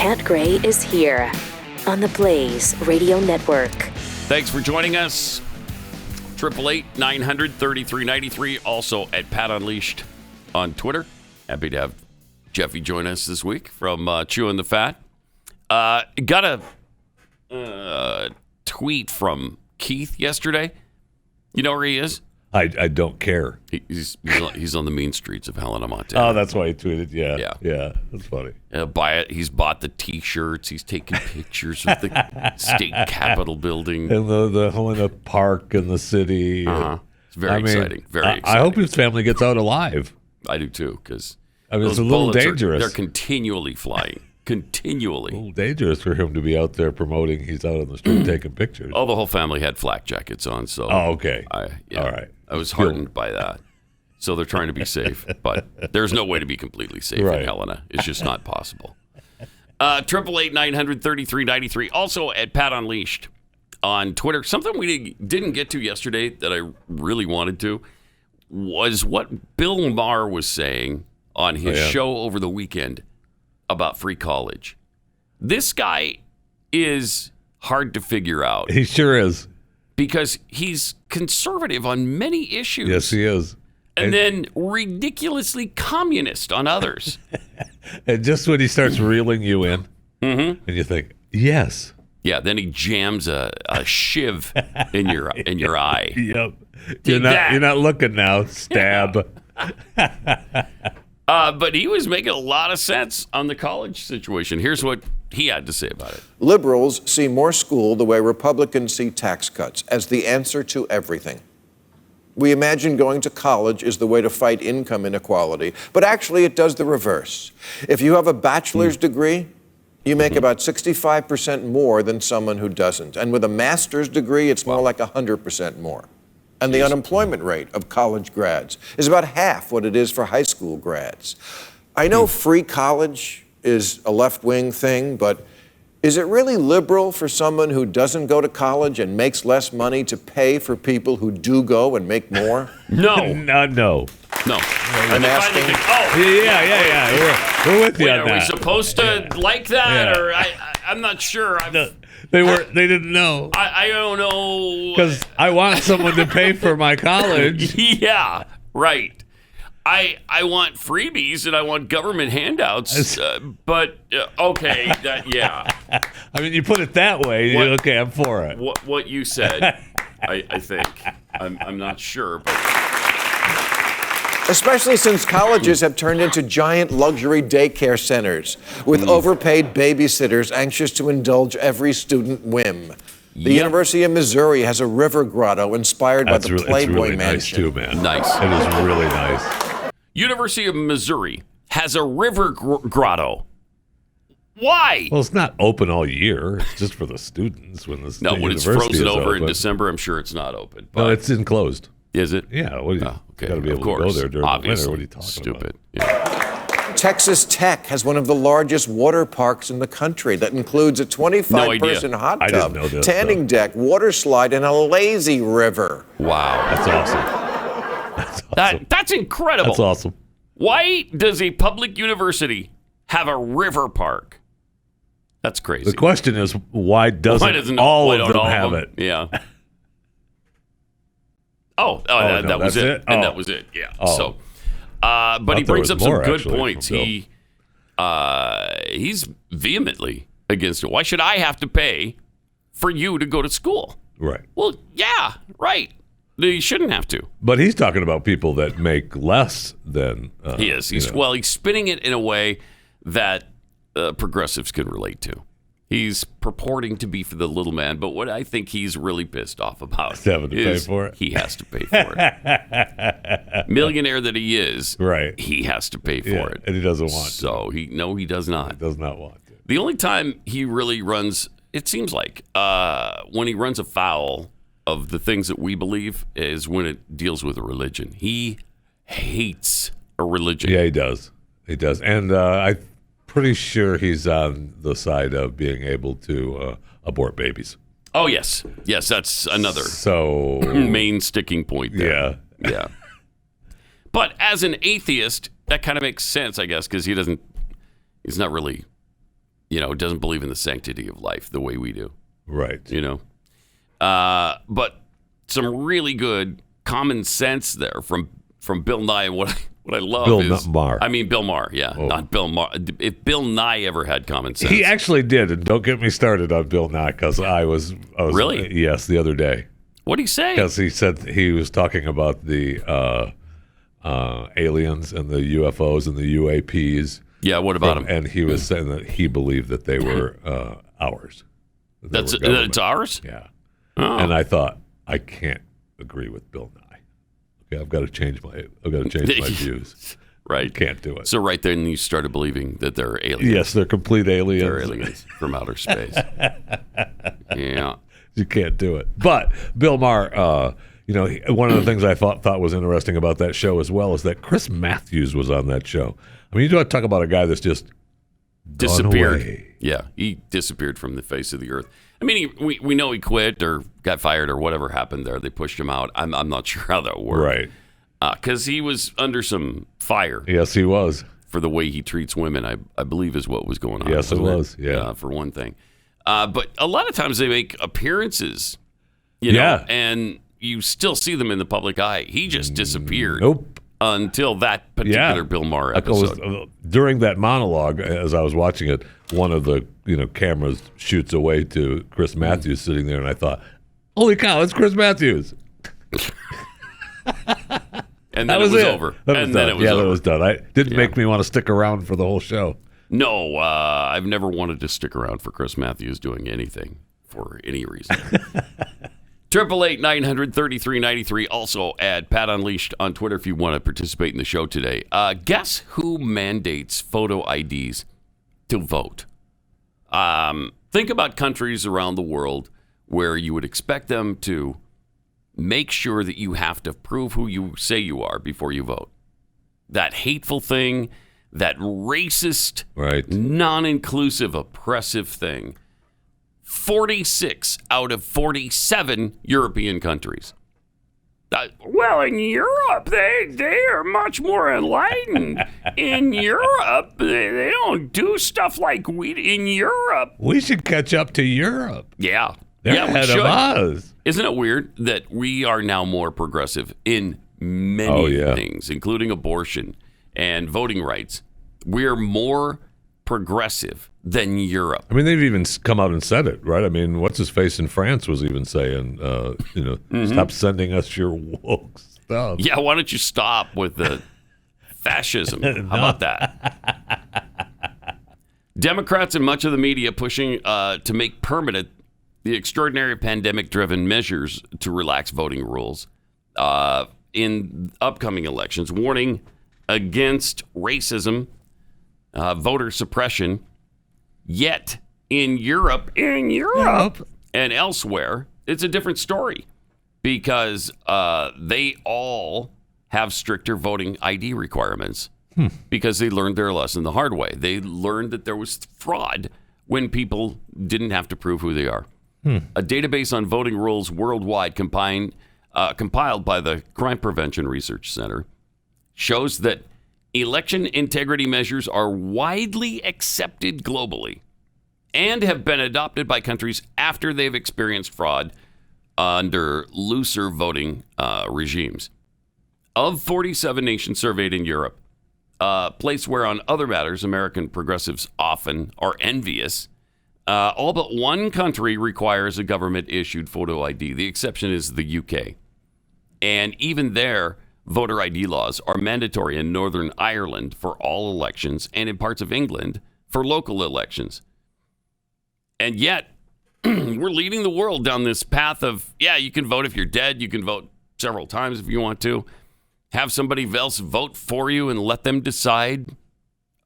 Pat Gray is here on the Blaze Radio Network. Thanks for joining us. 888-900-3393. Also at Pat Unleashed on Twitter. Happy to have Jeffy join us this week from Chewing the Fat. Got a tweet from Keith yesterday. You know where he is? I don't care. He's on the mean streets of Helena, Montana. Oh, that's why he tweeted. Yeah, that's funny. He's bought the T-shirts. He's taken pictures of the state capitol building and the Helena Park and the city. It's very exciting. Very exciting. I hope his family gets out alive. I do too, because it's a little dangerous. They're continually flying. Continually. A little dangerous for him to be out there promoting. He's out on the street taking pictures. Oh, the whole family had flak jackets on. So. Oh, okay. All right. I was heartened by that. So they're trying to be safe, but there's no way to be completely safe in Helena. It's just not possible. 888-900-3393. Also at Pat Unleashed on Twitter. Something we didn't get to yesterday that I really wanted to was what Bill Maher was saying on his show over the weekend about free college. This guy is hard to figure out. He sure is. Because he's conservative on many issues. Yes, he is. And then ridiculously communist on others. And just when he starts reeling you in, and you think, yes. Yeah, then he jams a shiv in your eye. Yep. You're not looking now. Stab. But he was making a lot of sense on the college situation. Here's what he had to say about it. Liberals see more school the way Republicans see tax cuts, as the answer to everything. We imagine going to college is the way to fight income inequality, but actually it does the reverse. If you have a bachelor's degree, you make about 65% more than someone who doesn't. And with a master's degree, it's more like 100% more. And the unemployment rate of college grads is about half what it is for high school grads. I know free college is a left-wing thing, but is it really liberal for someone who doesn't go to college and makes less money to pay for people who do go and make more? No. No. I'm asking. Yeah. We're with you on that. Are we supposed to like that, or I'm not sure. They didn't know. I don't know. Because I want someone to pay for my college. Yeah, right. I want freebies and I want government handouts, but okay, I mean, you put it that way. Okay, I'm for it. What you said, I think. I'm not sure, but. Especially since colleges have turned into giant luxury daycare centers with overpaid babysitters anxious to indulge every student whim. The University of Missouri has a river grotto inspired by the Playboy Mansion. Nice too, man. Nice. It is really nice. University of Missouri has a river grotto. Why? Well, it's not open all year. It's just for the students when the when it's frozen over in December, I'm sure it's not open. But it's enclosed. Is it? Yeah. What do you? Okay. Got to be able to go there during the winter. What are you talking about? Yeah. Texas Tech has one of the largest water parks in the country that includes a 25-person hot tub, tanning deck, water slide, and a lazy river. Wow. That's awesome. That's incredible. That's awesome. Why does a public university have a river park? That's crazy. The question is, why doesn't all of them have it? Yeah. That was it. And that was it. Yeah. Oh. So, but he brings up some good points. He's vehemently against it. Why should I have to pay for you to go to school? Right. Well, yeah, right. You shouldn't have to. But he's talking about people that make less than he is. He's spinning it in a way that progressives can relate to. He's purporting to be for the little man, but what I think he's really pissed off about having to pay for it. He has to pay for it. Millionaire that he is, right? He has to pay for it, and he doesn't want to. So he does not. He does not want to. The only time he really runs, it seems like, when he runs afoul of the things that we believe is when it deals with a religion. He hates a religion. Yeah, he does. He does, and I'm pretty sure he's on the side of being able to abort babies. Oh, yes. Yes, that's another main sticking point there. Yeah. But as an atheist, that kind of makes sense, I guess, because he's not really doesn't believe in the sanctity of life the way we do. Right. But some really good common sense there from Bill Nye. And what I love is Maher. I mean Bill Maher, not Bill Maher. If Bill Nye ever had common sense, he actually did. And don't get me started on Bill Nye because I was really yes the other day. What did he say? Because he said he was talking about the aliens and the UFOs and the UAPs. Yeah, what about him? And he was saying that he believed that they were ours. It's ours? Yeah. Oh. And I thought, I can't agree with Bill Nye. Okay, I've got to change my views. Right. Can't do it. So right then you started believing that they're aliens. Yes, they're complete aliens. They're aliens from outer space. Yeah. You can't do it. But Bill Maher, one of the things I thought was interesting about that show as well is that Chris Matthews was on that show. I mean, you don't talk about a guy that's just disappeared. Gone away. Yeah, he disappeared from the face of the earth. I mean, we know he quit or got fired or whatever happened there. They pushed him out. I'm not sure how that worked. Right. Because he was under some fire. Yes, he was. For the way he treats women, I believe is what was going on. Yes, it was. Yeah. For one thing. But a lot of times they make appearances, know, and you still see them in the public eye. He just disappeared. Nope. Until that particular Bill Maher episode. During that monologue, as I was watching it, one of the cameras shoots away to Chris Matthews sitting there, and I thought, "Holy cow, it's Chris Matthews!" And then it was over. Then it was done. It didn't make me want to stick around for the whole show. No, I've never wanted to stick around for Chris Matthews doing anything for any reason. 888-900-3393. Also at Pat Unleashed on Twitter if you want to participate in the show today. Guess who mandates photo IDs to vote? Think about countries around the world where you would expect them to make sure that you have to prove who you say you are before you vote. That hateful thing, that racist, non-inclusive, oppressive thing. 46 out of 47 European countries. Well, in Europe, they are much more enlightened. In Europe, they don't do stuff like we in Europe. We should catch up to Europe. Yeah. They're ahead of us. Isn't it weird that we are now more progressive in many things, including abortion and voting rights? We're more progressive than Europe. I mean, they've even come out and said it, right? I mean, what's his face in France was even saying, stop sending us your woke stuff. Yeah, why don't you stop with the fascism? How about that? Democrats and much of the media pushing to make permanent the extraordinary pandemic-driven measures to relax voting rules in upcoming elections, warning against racism, voter suppression. Yet in Europe, and elsewhere, it's a different story because they all have stricter voting ID requirements because they learned their lesson the hard way. They learned that there was fraud when people didn't have to prove who they are. A database on voting rules worldwide compiled by the Crime Prevention Research Center shows that election integrity measures are widely accepted globally and have been adopted by countries after they've experienced fraud under looser voting regimes. Of 47 nations surveyed in Europe, a place where on other matters American progressives often are envious, all but one country requires a government-issued photo ID. The exception is the UK. And even there, voter ID laws are mandatory in Northern Ireland for all elections and in parts of England for local elections. And yet, we're leading the world down this path of, you can vote if you're dead. You can vote several times if you want to. Have somebody else vote for you and let them decide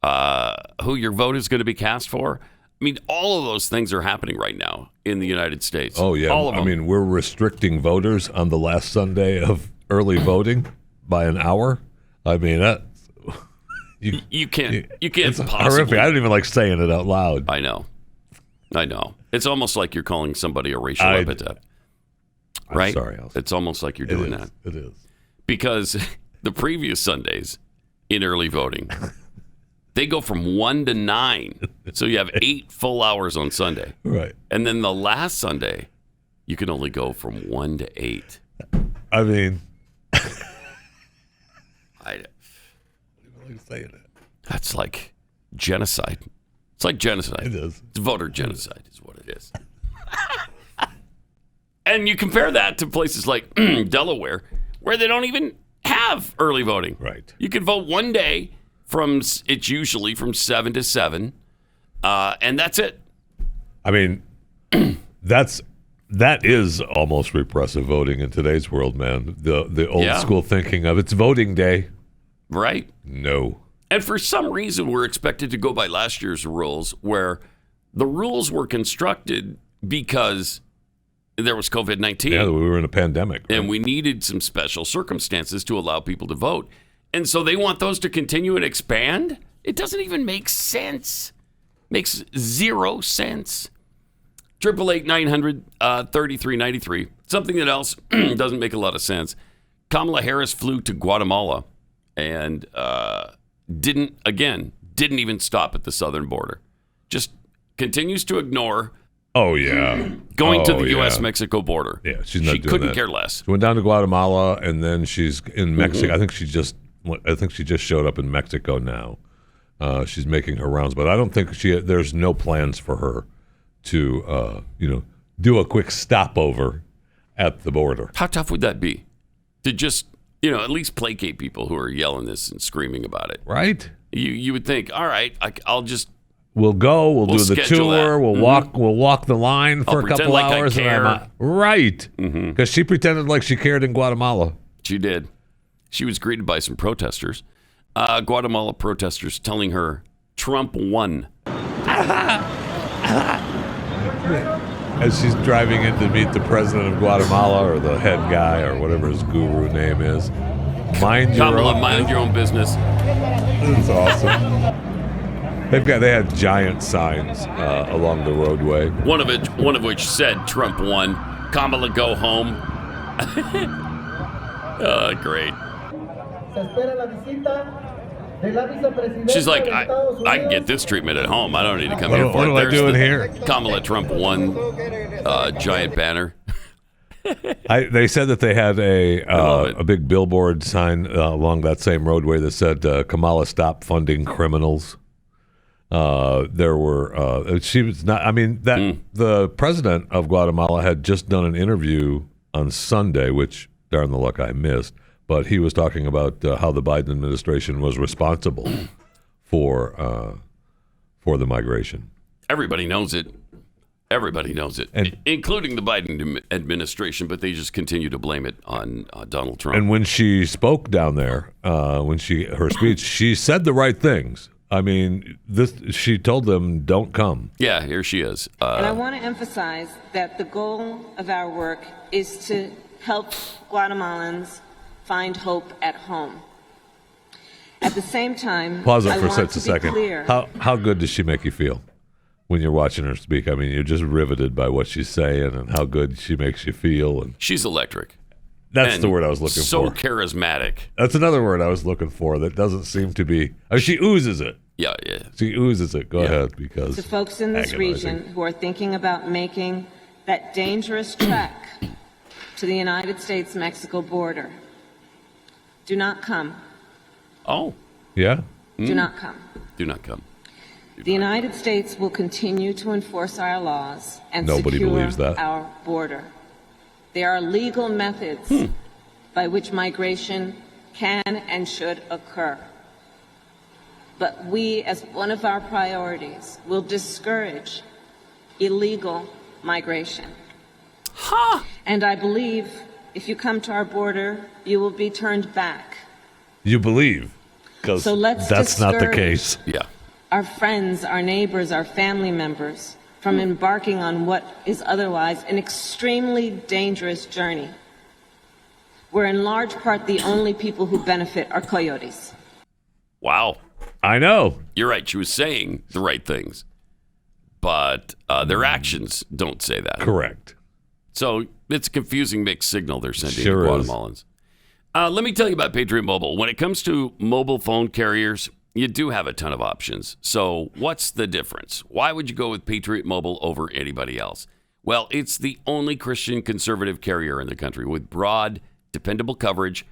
who your vote is going to be cast for. I mean, all of those things are happening right now in the United States. Oh, yeah. All of them. I mean, we're restricting voters on the last Sunday of early voting by an hour. I mean, you can't it's possibly. Horrific. I don't even like saying it out loud. I know. It's almost like you're calling somebody a racial epithet. Right? I'm sorry. It's almost like you're doing that. It is. Because the previous Sundays in early voting, They go from 1 to 9. So you have 8 full hours on Sunday. Right. And then the last Sunday, you can only go from 1 to 8. I mean, that's like genocide. It's like genocide. It is. It's voter genocide is what it is. And you compare that to places like Delaware, where they don't even have early voting. Right. You can vote one day it's usually from 7 to 7, and that's it. I mean, that is almost repressive voting in today's world, man. The old school thinking of it's voting day. Right? No. And for some reason, we're expected to go by last year's rules, where the rules were constructed because there was COVID-19. Yeah, we were in a pandemic. Right? And we needed some special circumstances to allow people to vote. And so they want those to continue and expand? It doesn't even make sense. Makes 0 sense. 888-900-3393. Something that else doesn't make a lot of sense. Kamala Harris flew to Guatemala and didn't even stop at the southern border. Just continues to ignore going to the U.S.-Mexico border. Yeah, she's not doing that. She couldn't care less. She went down to Guatemala, and then she's in Mexico. Mm-hmm. I think she just showed up in Mexico now. She's making her rounds, but I don't think there's no plans for her to do a quick stopover at the border. How tough would that be? To just, at least placate people who are yelling this and screaming about it. Right? You would think, all right, I'll just... We'll go. We'll do the tour. That. We'll walk the line for a couple hours. I care. And right. Because she pretended like she cared in Guatemala. She did. She was greeted by some protesters. Guatemala protesters telling her Trump won. As she's driving in to meet the president of Guatemala or the head guy or whatever his guru name is. Mind your own business. That's awesome. They had giant signs along the roadway. One of which said Trump won. Kamala, go home. Great. She's like, I can get this treatment at home. I don't need to come here for it. What am I doing here? Kamala Trump won giant banner. They said that they had a big billboard sign along that same roadway that said, Kamala, stop funding criminals. There were she was not. I mean, the president of Guatemala had just done an interview on Sunday, which darn the luck I missed. But he was talking about how the Biden administration was responsible for the migration. Everybody knows it. Everybody knows it, including the Biden administration. But they just continue to blame it on Donald Trump. And when she spoke down there, her speech, she said the right things. I mean, she told them, don't come. Yeah, here she is. And I want to emphasize that the goal of our work is to help Guatemalans find hope at home. At the same time, pause it for a second. Clear. How good does she make you feel when you're watching her speak? I mean, you're just riveted by what she's saying and how good she makes you feel. And she's electric. That's the word I was looking for. So charismatic. That's another word I was looking for that doesn't seem to be. I mean, she oozes it. Yeah. She oozes it. Go ahead, because to folks in this region who are thinking about making that dangerous trek to the United States-Mexico border, do not come. Oh. Yeah? Do not come. Do not come. The United States will continue to enforce our laws and secure our border. There are legal methods by which migration can and should occur. But we, as one of our priorities, will discourage illegal migration. And I believe if you come to our border, you will be turned back. You believe? Because that's not the case. Yeah. Our friends, our neighbors, our family members from embarking on what is otherwise an extremely dangerous journey, where in large part the only people who benefit are coyotes. Wow. I know. You're right. She was saying the right things, but their actions don't say that. Correct. So it's a confusing mixed signal they're sending to Guatemalans. Let me tell you about Patriot Mobile. When it comes to mobile phone carriers, you do have a ton of options. So what's the difference? Why would you go with Patriot Mobile over anybody else? Well, it's the only Christian conservative carrier in the country with broad, dependable coverage,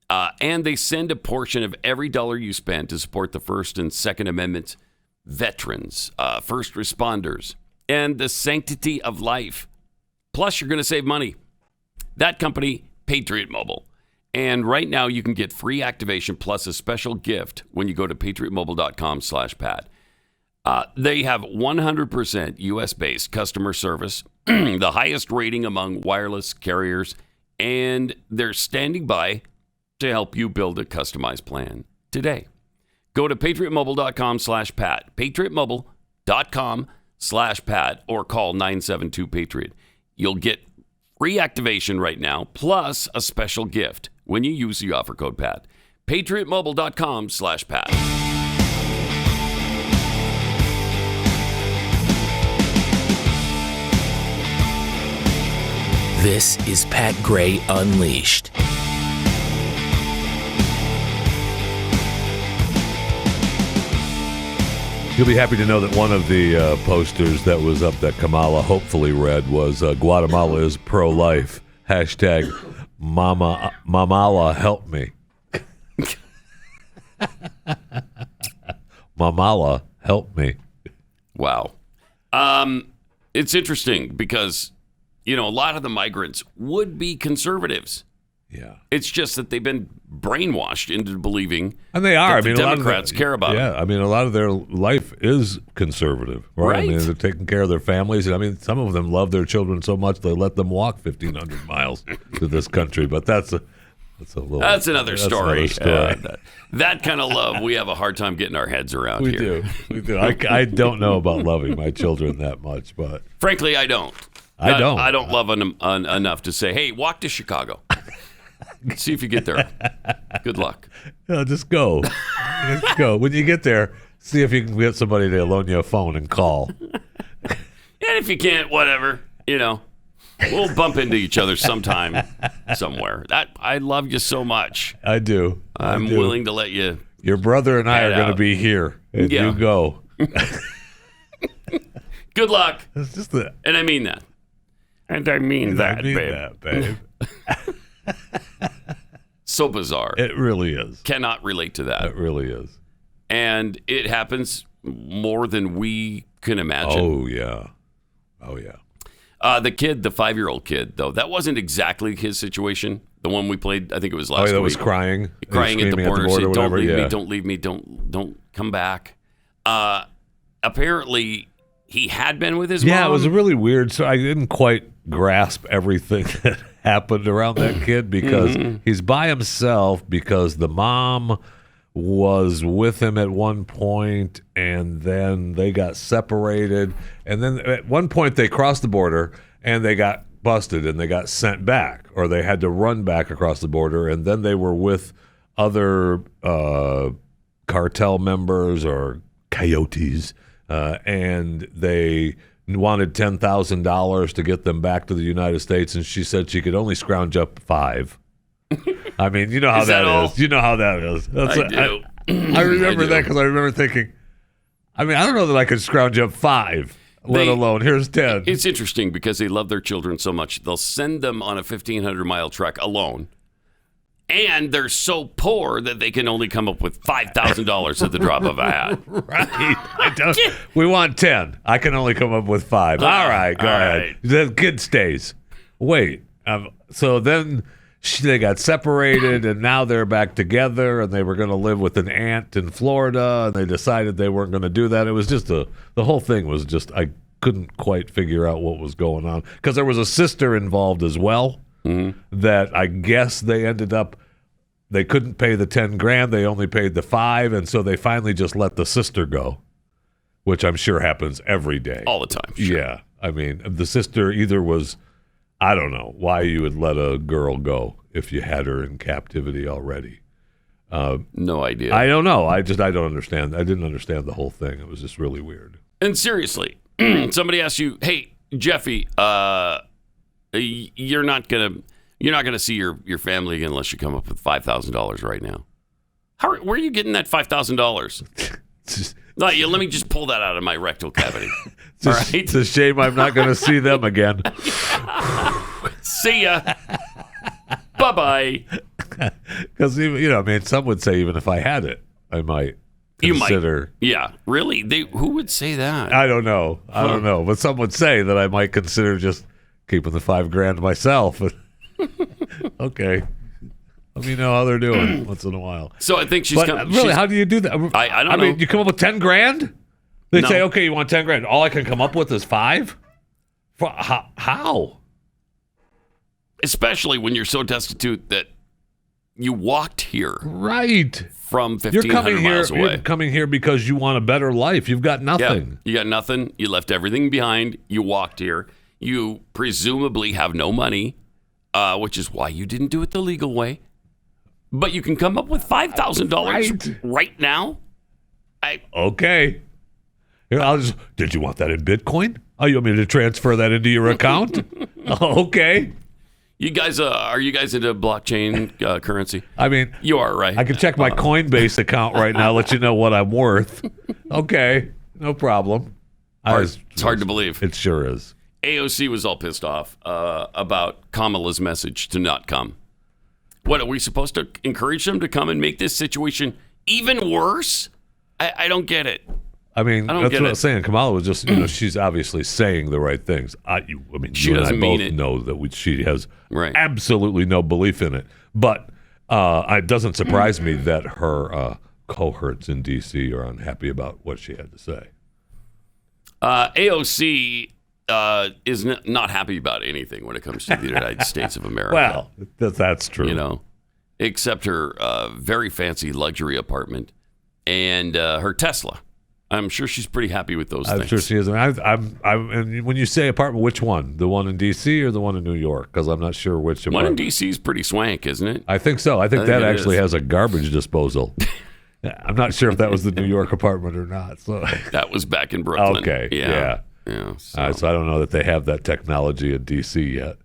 and they send a portion of every dollar you spend to support the First and Second Amendments, veterans, first responders, and the sanctity of life. Plus, you're going to save money. That company, Patriot Mobile. And right now, you can get free activation plus a special gift when you go to patriotmobile.com/Pat. They have 100% U.S.-based customer service, the highest rating among wireless carriers, and they're standing by to help you build a customized plan today. Go to patriotmobile.com/Pat, patriotmobile.com/Pat, or call 972-PATRIOT. You'll get free activation right now, plus a special gift when you use the offer code PAT. patriotmobile.com/Pat. This is Pat Gray Unleashed. You'll be happy to know that one of the posters that was up that Kamala hopefully read was Guatemala is pro-life. Hashtag Mamala help me. Mamala help me. Wow. It's interesting because, a lot of the migrants would be conservatives. Yeah. It's just that they've been brainwashed into believing and they are. That the Democrats care about Yeah, them. a lot of their life is conservative, right? They're taking care of their families. Some of them love their children so much they let them walk 1,500 miles to this country. But that's another story. That kind of love, we have a hard time getting our heads around here. We do. I don't know about loving my children that much, but frankly, I don't. I don't love them enough to say, "Hey, walk to Chicago." See if you get there. Good luck. Just go. Just go. When you get there, see if you can get somebody to loan you a phone and call. And if you can't, whatever. We'll bump into each other sometime, somewhere. I love you so much. I do. I'm willing to let you. Your brother and I are going to be here, and you go. Good luck. It's just and I mean that. And I mean that, babe. So bizarre. It really is. Cannot relate to that. It really is. And it happens more than we can imagine. Oh, yeah. The kid, the 5-year-old kid, though, that wasn't exactly his situation. The one we played, I think it was last week. That was crying. Crying at the border, saying, don't leave me, don't leave me, don't come back. Apparently, he had been with his mom. Yeah, it was really weird. So I didn't quite grasp everything that happened around that kid because he's by himself because the mom was with him at one point and then they got separated. And then at one point they crossed the border and they got busted and they got sent back, or they had to run back across the border. And then they were with other cartel members or coyotes, and they wanted $10,000 to get them back to the United States, and she said she could only scrounge up $5. I mean, you know how that is. You know how that is. I do. I remember that because I remember thinking, I don't know that I could scrounge up $5, let alone here's 10. It's interesting because they love their children so much, they'll send them on a 1,500-mile trek alone. And they're so poor that they can only come up with $5,000 at the drop of a hat. Right. We want 10. I can only come up with 5. All right, go ahead. The kid stays. Wait. So then they got separated, and now they're back together, and they were going to live with an aunt in Florida, and they decided they weren't going to do that. It was just the whole thing was just, I couldn't quite figure out what was going on. Because there was a sister involved as well. That I guess they ended up, they couldn't pay the $10,000, they only paid the $5,000, and so they finally just let the sister go, which I'm sure happens every day. All the time. Sure. Yeah. The sister either was, I don't know why you would let a girl go if you had her in captivity already. No idea. I don't know. I don't understand. I didn't understand the whole thing. It was just really weird. And seriously, somebody asks you, hey, Jeffy, you're not gonna see your family again unless you come up with $5,000 right now. Where are you getting that $5,000? No, let me just pull that out of my rectal cavity. All right? It's a shame I'm not going to see them again. See ya. Bye-bye. Because, some would say even if I had it, I might consider. Yeah, really? Who would say that? I don't know. I don't know. But some would say that I might consider just keeping the $5,000 myself. Okay. Let me know how they're doing once in a while. So I think she's really, how do you do that? I don't know. You come up with $10,000? They say, okay, you want $10,000. All I can come up with is $5,000? How? Especially when you're so destitute that you walked here. Right. From 1,500 miles away. You're coming here because you want a better life. You've got nothing. Yeah, you got nothing. You left everything behind. You walked here. You presumably have no money, which is why you didn't do it the legal way. But you can come up with $5,000 right now? Okay. Here, did you want that in Bitcoin? Oh, you want me to transfer that into your account? Okay. You guys, are you guys into blockchain currency? I mean, you are, right? I can check my Coinbase account right now, let you know what I'm worth. Okay, no problem. It's hard to believe. It sure is. AOC was all pissed off about Kamala's message to not come. What, are we supposed to encourage them to come and make this situation even worse? I don't get it. I mean, that's what I was saying. Kamala was just, she's obviously saying the right things. She you and I doesn't both mean it. know that she has absolutely no belief in it. But it doesn't surprise me that her cohorts in D.C. are unhappy about what she had to say. AOC is not happy about anything when it comes to the United States of America. Well, that's true. Except her very fancy luxury apartment and her Tesla. I'm sure she's pretty happy with those things. I'm sure she is. And when you say apartment, which one? The one in D.C. or the one in New York? Because I'm not sure which apartment. One in D.C. is pretty swank, isn't it? I think so. I think that actually has a garbage disposal. I'm not sure if that was the New York apartment or not. So that was back in Brooklyn. Okay. Yeah. So I don't know that they have that technology in D.C. yet.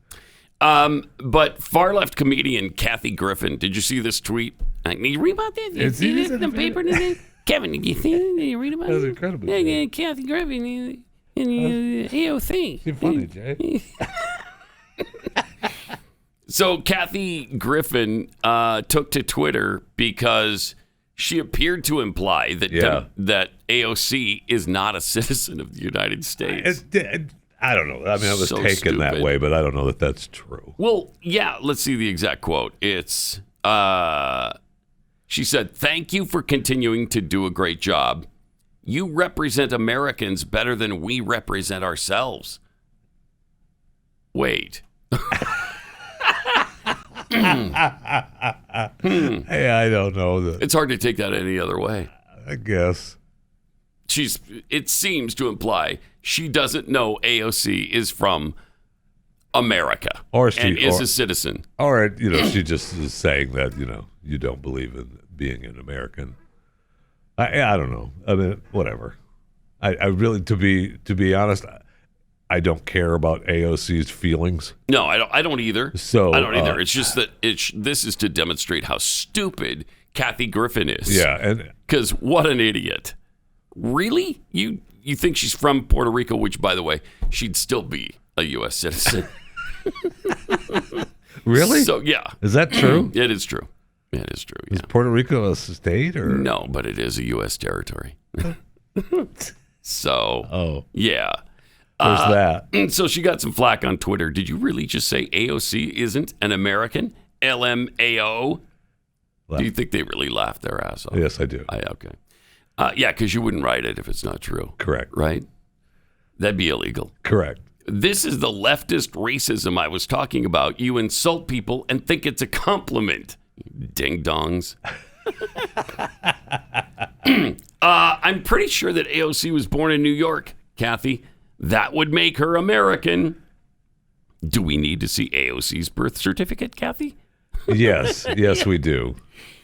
But far-left comedian Kathy Griffin, did you see this tweet? You read about this? You see this in the paper today? Kevin, did you see it? Did you read about it? That was incredible. Yeah, Kathy Griffin in AOC. You're funny, Jay. So Kathy Griffin took to Twitter because she appeared to imply that AOC is not a citizen of the United States. I don't know. I mean, it was taken that way, but I don't know that that's true. Well, yeah, let's see the exact quote. It's, she said, "Thank you for continuing to do a great job. You represent Americans better than we represent ourselves." Wait. Hey, I don't know. It's hard to take that any other way. I guess. It seems to imply she doesn't know AOC is from America and is a citizen. Or, she just is saying that, you don't believe in being an American. I don't know. I mean, whatever. I really, to be honest, I don't care about AOC's feelings. No, I don't either. So I don't either. It's just that this is to demonstrate how stupid Kathy Griffin is. Yeah, because what an idiot. Really? You think she's from Puerto Rico, which, by the way, she'd still be a U.S. citizen. Really? So, yeah. Is that true? It is true. It is true, yeah. Is Puerto Rico a state? Or no, but it is a U.S. territory. So, yeah. There's that. So she got some flack on Twitter. Did you really just say AOC isn't an American? LMAO? Do you think they really laughed their ass off? Yes, I do. Okay. Yeah, because you wouldn't write it if it's not true. Correct. Right? That'd be illegal. Correct. This is the leftist racism I was talking about. You insult people and think it's a compliment. Ding-dongs. I'm pretty sure that AOC was born in New York, Kathy. That would make her American. Do we need to see AOC's birth certificate, Kathy? Yes. Yes, we do.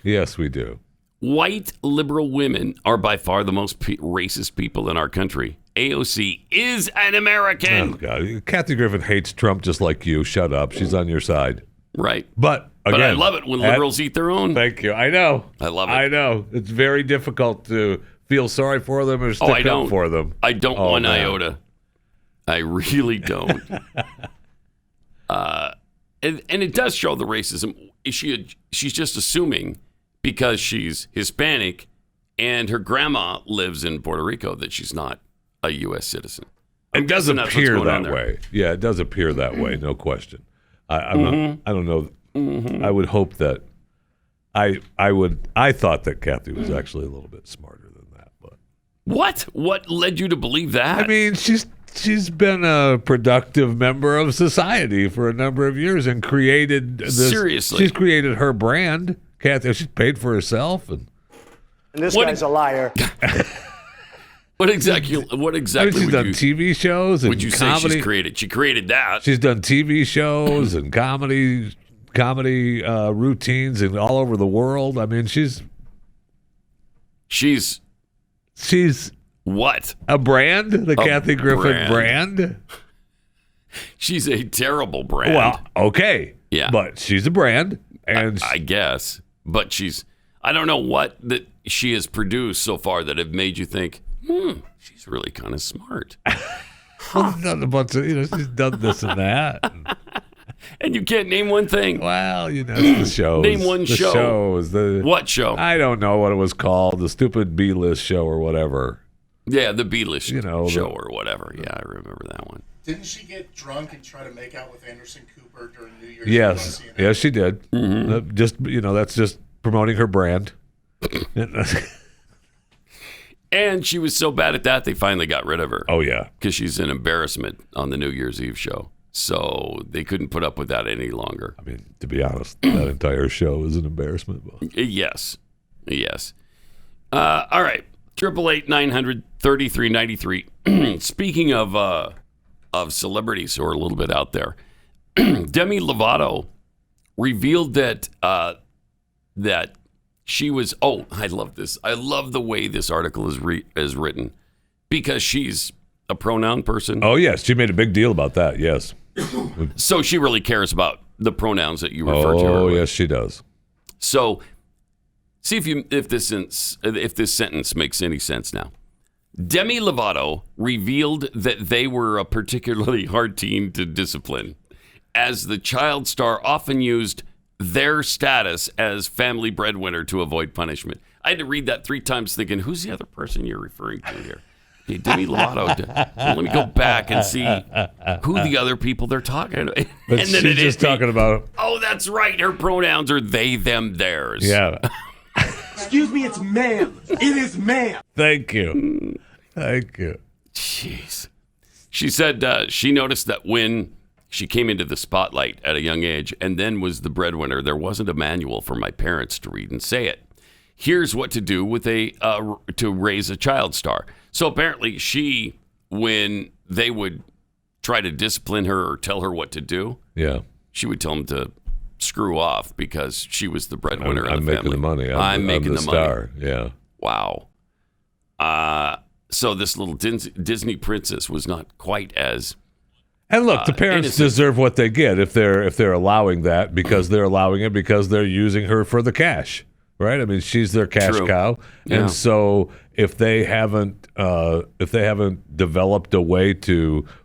Yes, we do. White liberal women are by far the most racist people in our country. AOC is an American. Oh, God. Kathy Griffin hates Trump just like you. Shut up. She's on your side. Right. But But I love it when liberals eat their own. Thank you. I know. I love it. I know. It's very difficult to feel sorry for them or stick up for them. I don't one iota. I really don't. And it does show the racism. She's just assuming because she's Hispanic and her grandma lives in Puerto Rico that she's not a U.S. citizen. It does appear that way. Yeah, it does appear that way. No question. I don't know. I would hope that I thought that Kathy was actually a little bit smarter than that. But what led you to believe that? I mean, she's been a productive member of society for a number of years and created this. Seriously, she's created her brand. Kathy, she's paid for herself, and this guy's a liar. What exactly? I mean, she's done TV shows and would you comedy. Say she's created? She created that. She's done TV shows and comedy routines and all over the world. I mean, she's what? A brand? The Kathy Griffin brand? She's a terrible brand. Well, okay. Yeah. But she's a brand. And I guess. But I don't know what that she has produced so far that have made you think, she's really kind of smart. Done a bunch of, she's done this and that. And you can't name one thing. Well, it's the shows. Name one show. Shows. What show? I don't know what it was called. The stupid B-list show or whatever. Yeah, the B-list show or whatever. Yeah, I remember that one. Didn't she get drunk and try to make out with Anderson Cooper during New Year's? Yes, she did. Mm-hmm. That's just promoting her brand. And she was so bad at that, they finally got rid of her. Oh, yeah. Because she's an embarrassment on the New Year's Eve show. So they couldn't put up with that any longer. I mean, to be honest, that entire show is an embarrassment. Yes. All right. 888-900-3393. Speaking of celebrities who are a little bit out there, Demi Lovato revealed that she was. Oh, I love this. I love the way this article is written because she's a pronoun person. Oh yes, she made a big deal about that. Yes. So she really cares about the pronouns that you refer to. Oh yes, she does. So see if this sentence makes any sense now. Demi Lovato revealed that they were a particularly hard teen to discipline, as the child star often used their status as family breadwinner to avoid punishment. I had to read that 3 times thinking, who's the other person you're referring to here? Okay, Demi Lovato. Let me go back and see who the other people they're talking about. But and then she's just talking about... Oh, that's right. Her pronouns are they, them, theirs. Yeah. Excuse me, it's ma'am. It is ma'am. Thank you. Jeez. She said she noticed that when she came into the spotlight at a young age and then was the breadwinner, there wasn't a manual for my parents to read and say it. Here's what to do with to raise a child star. So apparently when they would try to discipline her or tell her what to do, she would tell them to screw off because she was the breadwinner of the family. I'm making the money. I'm making the star. Money. Yeah. Wow. So this little Disney princess was not quite as. And look, the parents innocent. Deserve what they get if they're allowing that because they're allowing it because they're using her for the cash, right? I mean, she's their cash cow, and so if they haven't developed a way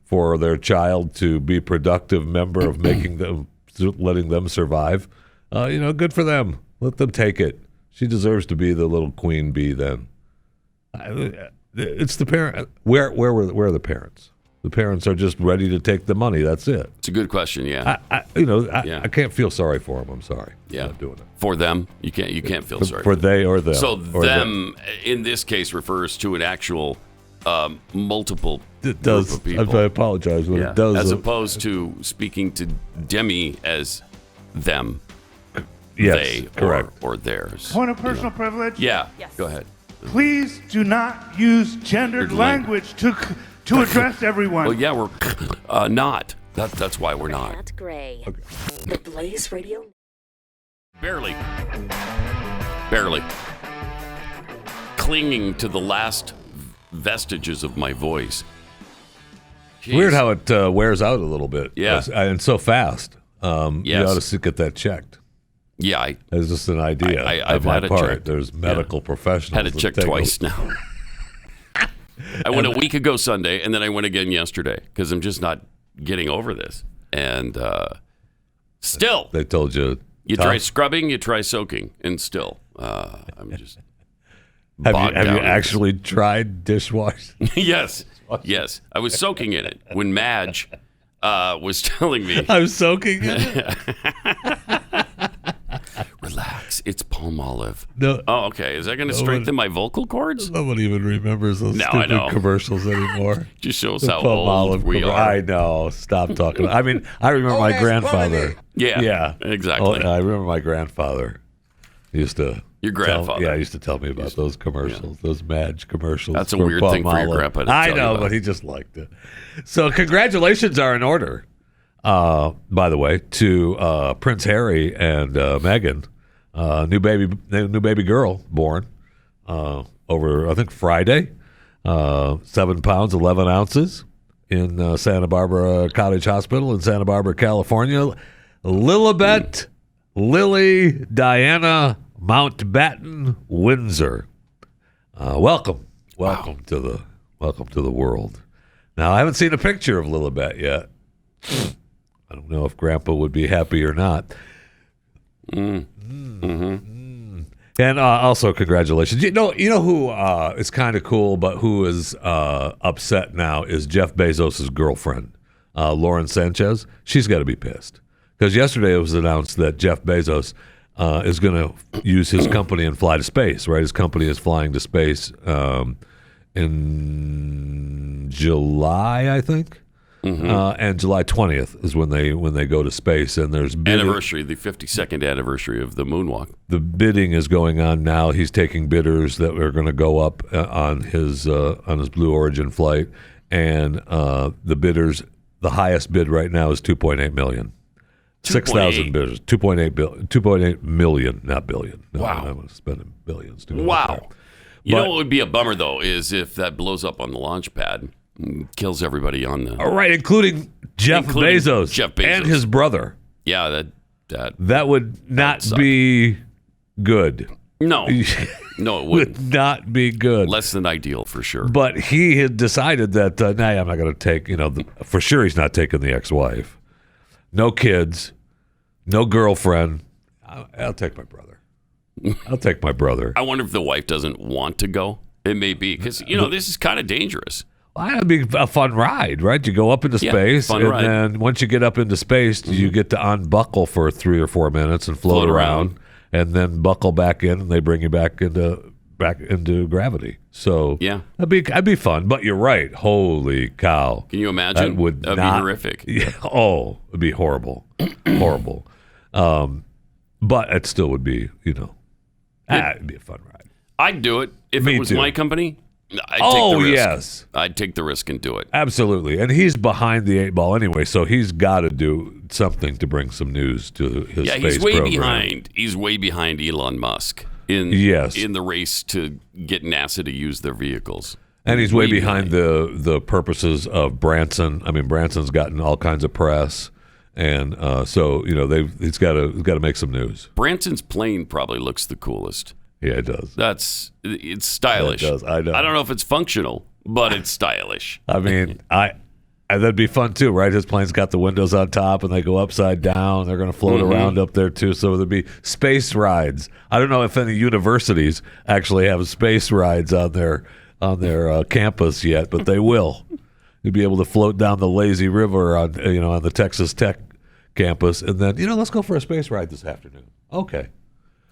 for their child to be a productive member of letting them survive, good for them. Let them take it. She deserves to be the little queen bee. Then it's the parent. Where are the parents? The parents are just ready to take the money. That's it. It's a good question. Yeah. I can't feel sorry for them. I'm sorry. Yeah. I'm not doing it. For them, you can't feel sorry for they or them. So them in this case refers to an actual multiple it does. Group of people. I apologize when it does. As opposed to speaking to Demi as them. Yes, they correct. Or theirs. Point of personal privilege? Yeah. Yes. Go ahead. Please do not use gendered language to address everyone. Well, yeah, we're not. That's why we're not. Pat Gray. Okay. The Blaze Radio. Barely. Clinging to the last vestiges of my voice. Jeez. Weird how it wears out a little bit. Yeah. And so fast. You ought to get that checked. Yeah, it's just an idea. I've on had my it part. checked. There's medical professionals. Had it checked twice now. I went a week ago Sunday, and then I went again yesterday because I'm just not getting over this. And still, they told you. You try scrubbing, you try soaking, and still, I'm just. Have you actually tried dishwashing? Yes. I was soaking in it when Madge was telling me. I'm soaking in it? Relax. It's palm olive. No. Oh, okay. Is that going to strengthen my vocal cords? Nobody even remembers those stupid commercials anymore. Just shows how old we are. I know. Stop talking. I mean, I remember my grandfather. Yeah, exactly. I remember my grandfather used to. Your grandfather? Used to tell me about those commercials, those Madge commercials. That's a weird thing for your grandpa to tell you about. But he just liked it. So congratulations are in order, by the way, to Prince Harry and Meghan. New baby girl born over, I think, Friday. 7 pounds, 11 ounces in Santa Barbara Cottage Hospital in Santa Barbara, California. Lilibet Lily Diana Mountbatten Windsor. Welcome to the world. Now, I haven't seen a picture of Lilibet yet. I don't know if Grandpa would be happy or not. And also, congratulations. You know who is kind of cool, but who is upset now is Jeff Bezos' girlfriend, Lauren Sanchez. She's got to be pissed because yesterday it was announced that Jeff Bezos is going to use his company and fly to space. Right, his company is flying to space in July, I think. And July 20th is when they go to space, and there's the 52nd anniversary of the moonwalk. The bidding is going on now. He's taking bidders that are going to go up on his Blue Origin flight, and the highest bid right now is $2.8 million. 6,000 bidders. 2.8 million, not billion. No, wow, I'm spending billions to go. Wow. You know what would be a bummer though is if that blows up on the launch pad. Kills everybody on the right, including Jeff Bezos and his brother. Yeah, that would not be good. No, it would not be good. Less than ideal for sure. But he had decided that I'm not going to take. For sure he's not taking the ex-wife. No kids, no girlfriend. I'll take my brother. I wonder if the wife doesn't want to go. It may be because this is kind of dangerous. Well, that'd be a fun ride, right? You go up into space, and then once you get up into space, you get to unbuckle for 3 or 4 minutes and float around, and then buckle back in, and they bring you back into gravity. So that'd be fun. But you're right. Holy cow! Can you imagine? That'd be horrific. Yeah. Oh, it'd be horrible, horrible. But it still would be, it'd be a fun ride. I'd do it if it was my company. I'd take the risk. Yes. I'd take the risk and do it. Absolutely. And he's behind the 8 ball anyway, so he's got to do something to bring some news to his space program. He's way behind Elon Musk in the race to get NASA to use their vehicles. And he's way behind the purposes of Branson. I mean, Branson's gotten all kinds of press, and so he's got to make some news. Branson's plane probably looks the coolest. Yeah, it does. It's stylish. It does. I know. I don't know if it's functional, but it's stylish. I mean, that'd be fun too, right? His plane's got the windows on top, and they go upside down. They're going to float around up there too. So there'd be space rides. I don't know if any universities actually have space rides on their campus yet, but they will. You'd be able to float down the lazy river on the Texas Tech campus, and then let's go for a space ride this afternoon. Okay.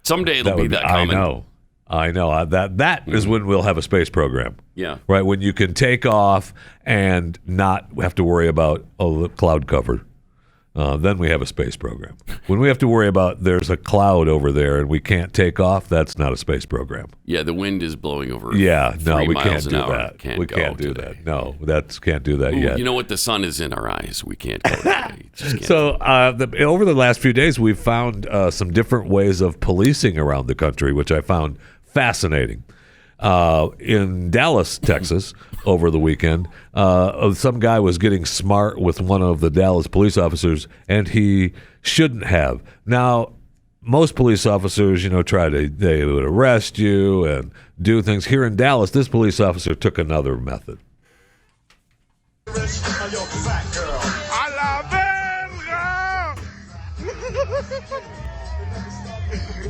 Someday it'll be that common. I know. That is when we'll have a space program. Yeah. Right, when you can take off and not have to worry about the cloud cover. Then we have a space program. When we have to worry about there's a cloud over there and we can't take off, that's not a space program. Yeah, the wind is blowing over. Yeah, no, we can't do that. We can't do that. No, can't do that yet. You know what? The sun is in our eyes. We can't go today. So over the last few days, we've found some different ways of policing around the country, which I found fascinating. In Dallas, Texas, over the weekend, some guy was getting smart with one of the Dallas police officers, and he shouldn't have. Now, most police officers, they would arrest you and do things. Here in Dallas, this police officer took another method.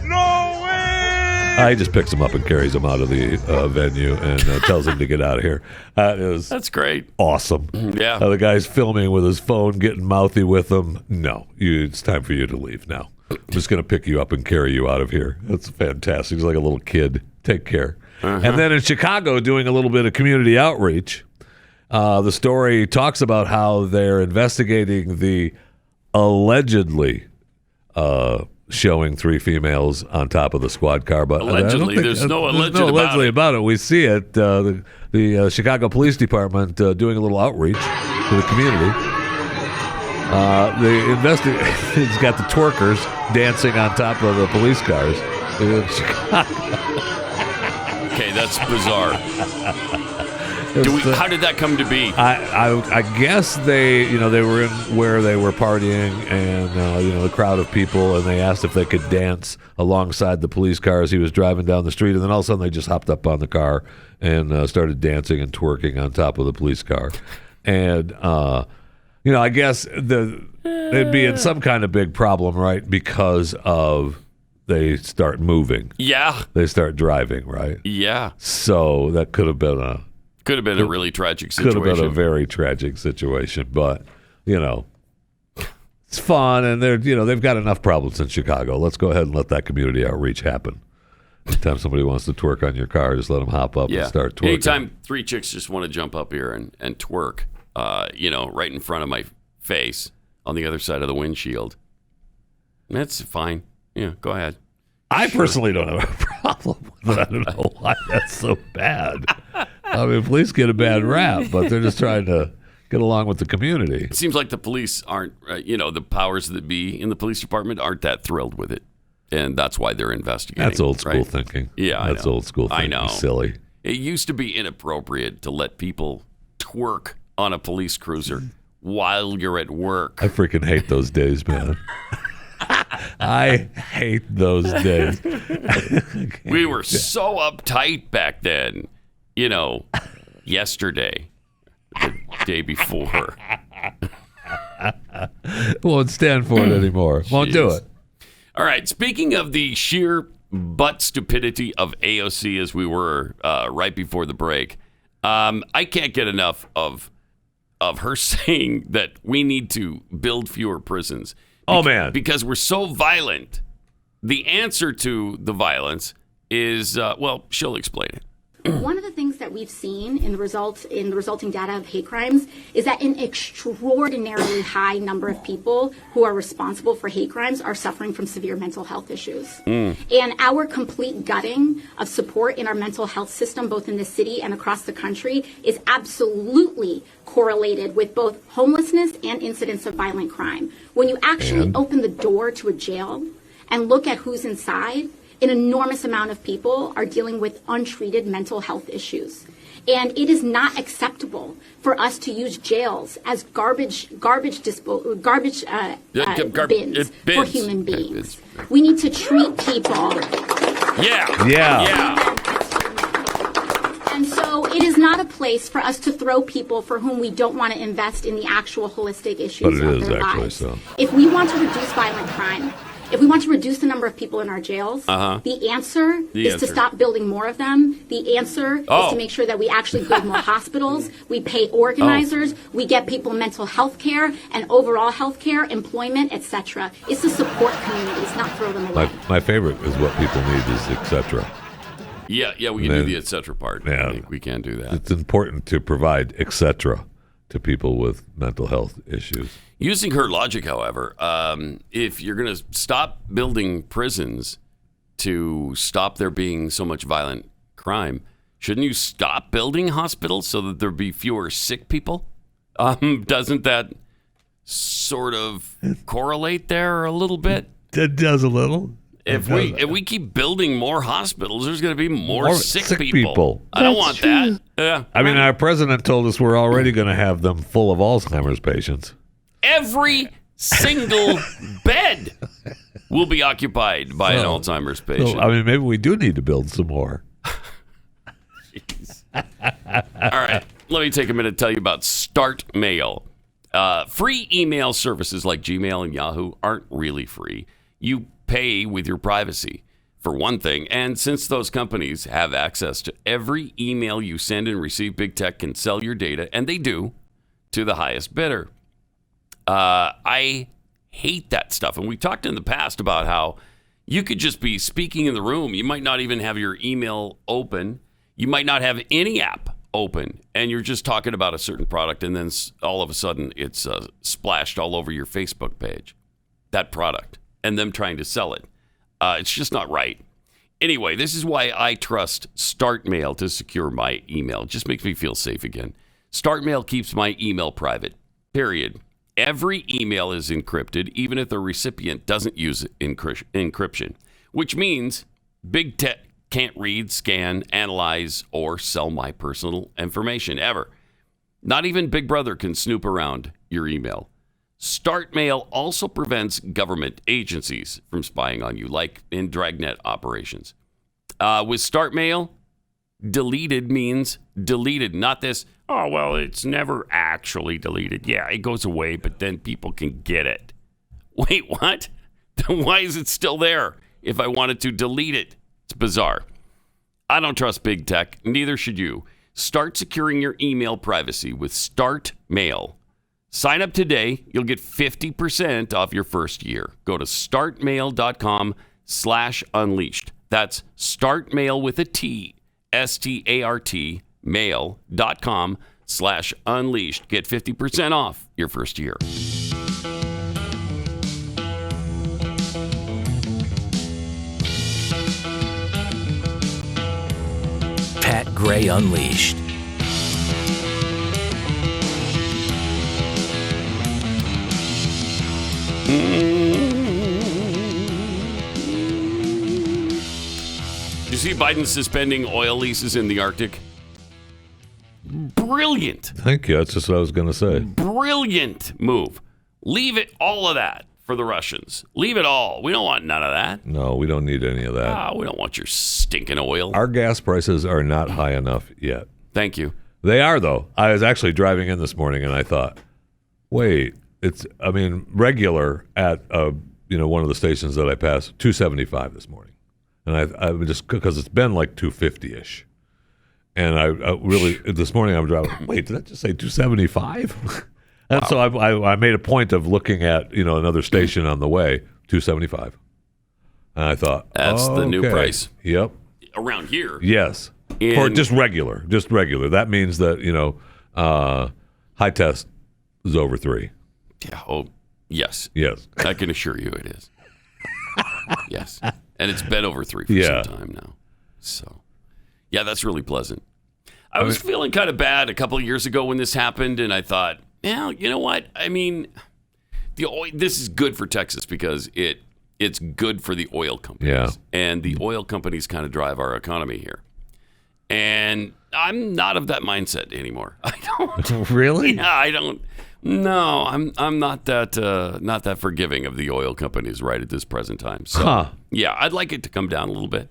No way! He just picks him up and carries him out of the venue and tells him to get out of here. That's great. Awesome. Yeah. The guy's filming with his phone, getting mouthy with him. No, it's time for you to leave now. I'm just going to pick you up and carry you out of here. That's fantastic. He's like a little kid. Take care. And then in Chicago, doing a little bit of community outreach, the story talks about how they're investigating the allegedly showing 3 females on top of the squad car. But allegedly, there's no allegedly about it. We see it. The Chicago Police Department doing a little outreach to the community. He's got the twerkers dancing on top of the police cars in Chicago. Okay, that's bizarre. How did that come to be? I guess they were in where they were partying, and the crowd of people, and they asked if they could dance alongside the police car as he was driving down the street, and then all of a sudden they just hopped up on the car and started dancing and twerking on top of the police car, and I guess they'd be in some kind of big problem, right? Because of they start moving, they start driving, right? Yeah. So that could have been a really tragic situation. Could have been a very tragic situation, but it's fun, and they've got enough problems in Chicago. Let's go ahead and let that community outreach happen. Anytime somebody wants to twerk on your car, just let them hop up and start twerking. Anytime 3 chicks just want to jump up here and twerk, right in front of my face on the other side of the windshield, that's fine. Yeah, go ahead. I personally don't have a problem with it. I don't know why that's so bad. I mean, police get a bad rap, but they're just trying to get along with the community. It seems like the police aren't, the powers that be in the police department aren't that thrilled with it. And that's why they're investigating. That's old school thinking. Yeah, that's old school thinking. I know. Silly. It used to be inappropriate to let people twerk on a police cruiser while you're at work. I freaking hate those days, man. I hate those days. We were so uptight back then. Yesterday, the day before. Won't stand for it anymore. Won't do it. All right. Speaking of the sheer butt stupidity of AOC, as we were right before the break, I can't get enough of her saying that we need to build fewer prisons. Man. Because we're so violent. The answer to the violence is, she'll explain it. One of the things that we've seen in the resulting data of hate crimes is that an extraordinarily high number of people who are responsible for hate crimes are suffering from severe mental health issues. And our complete gutting of support in our mental health system, both in the city and across the country, is absolutely correlated with both homelessness and incidents of violent crime. When you actually open the door to a jail and look at who's inside, an enormous amount of people are dealing with untreated mental health issues. And it is not acceptable for us to use jails as garbage bins for human beings. We need to treat people. Yeah. And so it is not a place for us to throw people for whom we don't want to invest in the actual holistic issues of their lives. So. If we want to reduce violent crime, if we want to reduce the number of people in our jails, the answer is to stop building more of them. The answer is to make sure that we actually build more hospitals, we pay organizers, we get people mental health care and overall health care, employment, etc. It's to support communities, not throw them away. My favorite is what people need is etc. Yeah, we can do the etc. part. Yeah. I think we can do that. It's important to provide etc. to people with mental health issues. Using her logic, however, if you're going to stop building prisons to stop there being so much violent crime, shouldn't you stop building hospitals so that there be fewer sick people? Doesn't that sort of correlate there a little bit? It does a little. If we keep building more hospitals, there's going to be more sick people. I don't want that. Yeah. I mean, our president told us we're already going to have them full of Alzheimer's patients. Every single bed will be occupied by an Alzheimer's patient. So, I mean, maybe we do need to build some more. Jeez. All right. Let me take a minute to tell you about Start Mail. Free email services like Gmail and Yahoo aren't really free. You pay with your privacy, for one thing. And since those companies have access to every email you send and receive, big tech can sell your data, and they do, to the highest bidder. I hate that stuff. And we talked in the past about how you could just be speaking in the room. You might not even have your email open. You might not have any app open, and you're just talking about a certain product, and then all of a sudden it's splashed all over your Facebook page, that product, and them trying to sell it. It's just not right. Anyway, this is why I trust Start Mail to secure my email. It just makes me feel safe again. Start Mail keeps my email private, period. Every email is encrypted, even if the recipient doesn't use encryption, which means big tech can't read, scan, analyze, or sell my personal information ever. Not even Big Brother can snoop around your email. Start Mail also prevents government agencies from spying on you, like in dragnet operations. With Start Mail, deleted means deleted, not this, oh, well, it's never actually deleted. Yeah, it goes away, but then people can get it. Wait, what? Then why is it still there if I wanted to delete it? It's bizarre. I don't trust big tech. Neither should you. Start securing your email privacy with Start Mail. Sign up today. You'll get 50% off your first year. Go to startmail.com/unleashed. That's startmail with a T, START, mail.com/unleashed. Get 50% off your first year. Pat Gray Unleashed. You see Biden suspending oil leases in the Arctic? Brilliant. Thank you. That's just what I was going to say. Brilliant move. Leave it, all of that, for the Russians. Leave it all. We don't want none of that. No, we don't need any of that. We don't want your stinking oil. Our gas prices are not high enough yet. Thank you. They are, though. I was actually driving in this morning, and I thought, wait, regular at one of the stations that I pass, $2.75 this morning. And I just, because it's been like $2.50-ish. And I really, this morning I'm driving, wait, did I just say $2.75? And wow. So I made a point of looking at, another station on the way, $2.75. And I thought, that's the new price. Yep. Around here. Yes. For just regular. That means that, high test is over 3. Yeah. Oh, yes. Yes. I can assure you it is. Yes. And it's been over 3 for some time now. So, yeah, that's really pleasant. I was feeling kind of bad a couple of years ago when this happened, and I thought, yeah, you know what? I mean, this is good for Texas because it's good for the oil companies. Yeah. And the oil companies kind of drive our economy here. And I'm not of that mindset anymore. I don't. Really? Yeah, I don't. No, I'm not that forgiving of the oil companies right at this present time. So, yeah, I'd like it to come down a little bit.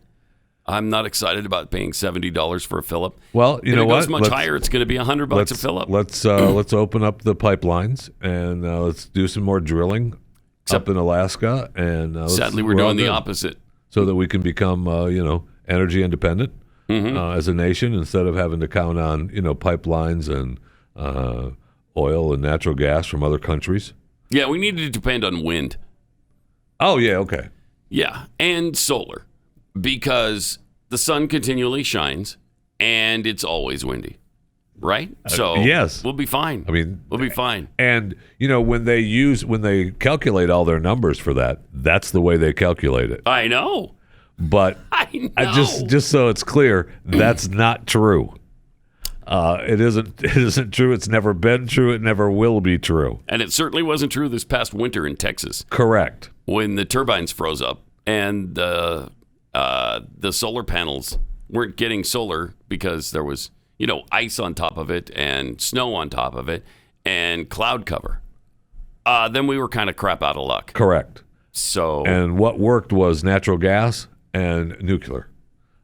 I'm not excited about paying $70 for a fill-up. Well, you know what? If it goes much higher, it's going to be $100 a fill-up. Let's open up the pipelines and let's do some more drilling up in Alaska. And sadly, we're doing the opposite, so that we can become energy independent as a nation instead of having to count on pipelines and oil and natural gas from other countries. Yeah, we need to depend on wind. Oh yeah, okay. Yeah, and solar. Because the sun continually shines and it's always windy, right? So yes, we'll be fine. I mean, we'll be fine. And when they calculate all their numbers for that, that's the way they calculate it. I know. But I know. Just so it's clear, that's not true. It isn't true. It's never been true. It never will be true. And it certainly wasn't true this past winter in Texas. Correct. When the turbines froze up and the solar panels weren't getting solar because there was, ice on top of it and snow on top of it and cloud cover. then we were kind of crap out of luck. Correct. So, and what worked was natural gas and nuclear,